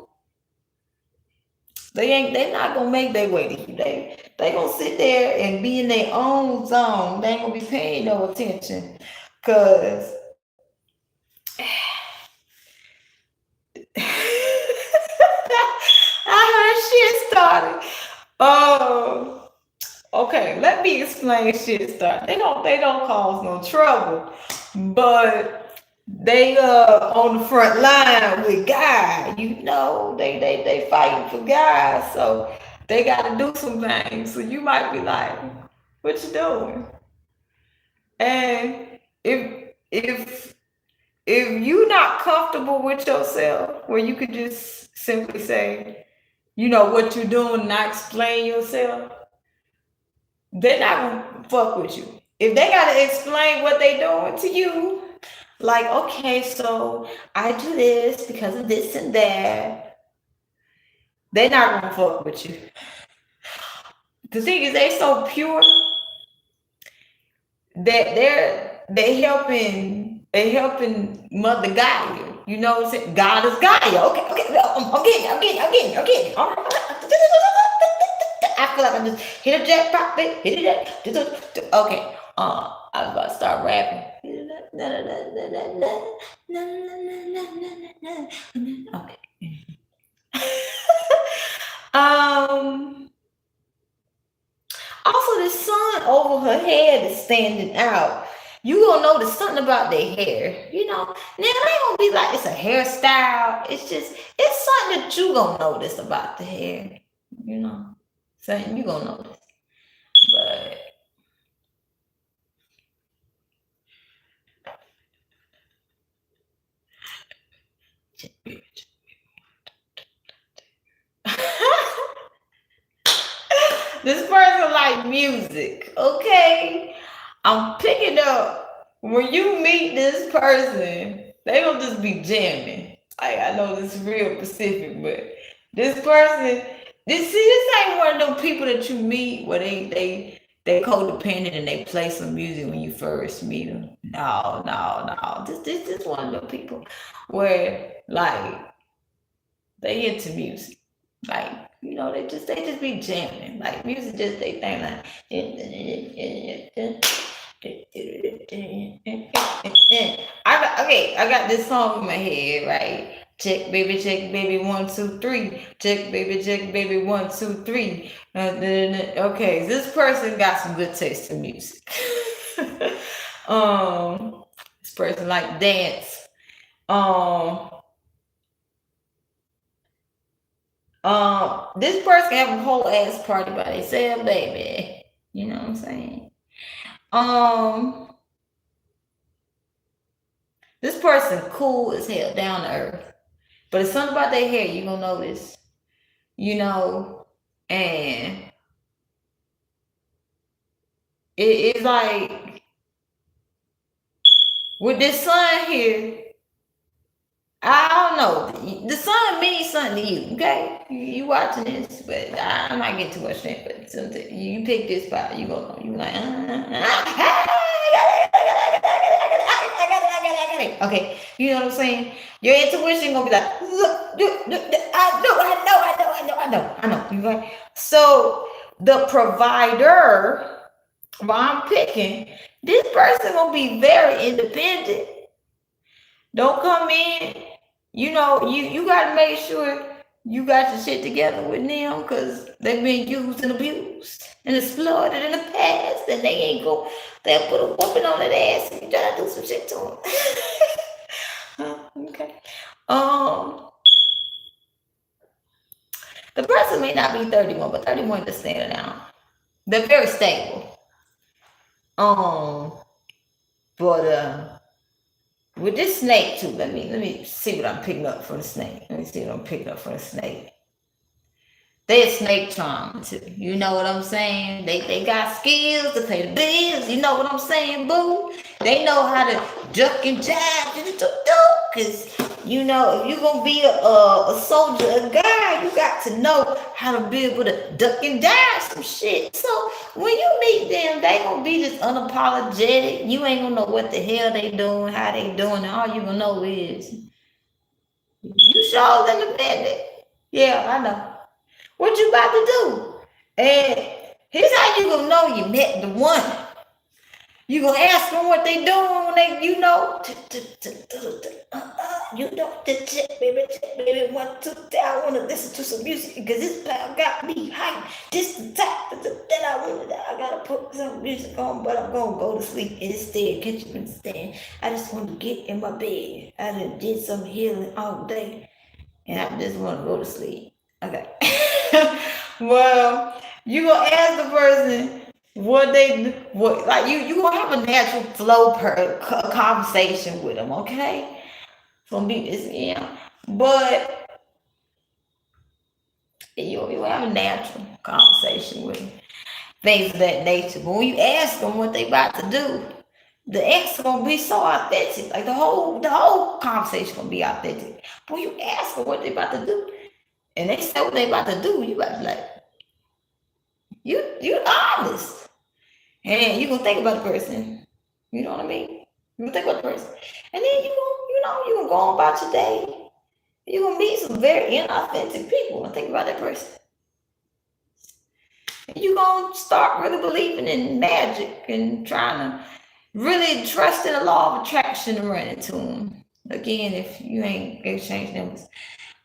They not gonna make their way to you. They gonna sit there and be in their own zone. They ain't gonna be paying no attention. Cause I heard shit started. Okay, let me explain shit started. They don't cause no trouble, but they on the front line with God, you know, they fighting for God, so they gotta do some things. So you might be like, what you doing? And if you not comfortable with yourself, where you could just simply say, you know what you're doing, not explain yourself, they're not gonna fuck with you. If they gotta explain what they doing to you, like, okay, so I do this because of this and that, they're not gonna fuck with you. The thing is, they so pure that they helping Mother Gaia. You know what I'm saying? God is Gaia. Okay, I'm getting. All right. I feel like I just hit a jackpot, hit a jack. Okay, I was about to start rapping. Okay. Also, the sun over her head is standing out. You gonna notice something about their hair. You know, now they ain't gonna be like it's a hairstyle. It's something that you gonna notice about the hair. You know, something you gonna notice. But this person like music, okay? I'm picking up when you meet this person, they gonna just be jamming. I know this is real specific, but this person, this ain't one of them people that you meet where they codependent and they play some music when you first meet them. No. This one of them people where like they into music. Like, they just be jamming. Like music just they think like I got this song in my head, right? Check baby, 1 2 3. Check baby, 1 2 3. Okay, this person got some good taste in music. This person like dance. This person can have a whole ass party by themselves, baby. You know what I'm saying? This person cool as hell, down to earth. But it's something about their hair you gonna notice, and it's like with this sun here, I don't know. The sun means something to you, okay? You watching this, but I'm not getting too much in. But you pick this spot, you gonna know. You like, okay. You know what I'm saying? Your intuition gonna be like, look, I know. You right? So the provider, while I'm picking, this person gonna be very independent. Don't come in. You gotta make sure you got your shit together with them because they've been used and abused and exploited in the past, and they'll put a whooping on that ass and you try to do some shit to them. Okay. The person may not be 31, but 31 is standing out. They're very stable. But with this snake too, let me see what I'm picking up for the snake. They're snake charm too. You know what I'm saying? They got skills to pay the bills. You know what I'm saying, boo? They know how to duck and jive. Because, if you're going to be a soldier, a guy, you got to know how to be able to duck and dive some shit. So when you meet them, they going to be just unapologetic. You ain't going to know what the hell they doing, how they doing. And all you going to know is you sure independent. Yeah, I know. What you about to do? And here's how you gonna know you met the one. You gonna ask them what they doing when they, check, baby, 1 2 3. I wanna listen to some music because this pal got me hyped. This the type that I gotta put some music on, but I'm gonna go to sleep instead. Can't you understand? I just want to get in my bed. I done did some healing all day, and I just want to go to sleep. Okay. Well, you gonna ask the person what you gonna have a natural flow conversation with them, okay? It's gonna be this, but you have a natural conversation with them, things of that nature. But when you ask them what they about to do, the answer gonna be so authentic. Like the whole conversation gonna be authentic. But when you ask them what they about to do, and they say what they about to do, you about to be like, you honest. And you gonna think about the person. You know what I mean? You gonna think about the person. And then you gonna go on about your day. You're gonna meet some very inauthentic people and think about that person. And you're gonna start really believing in magic and trying to really trust in the law of attraction and run into them. Again, if you ain't exchange numbers.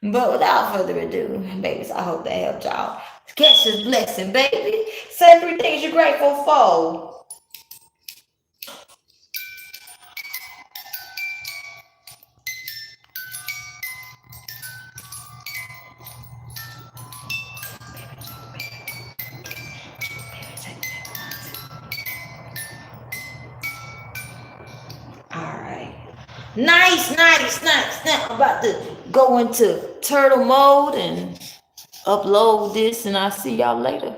But without further ado, babies, I hope that helped y'all. Catch this blessing, baby. Say 3 things you're grateful for. Nice. I'm about to go into turtle mode and upload this, and I'll see y'all later.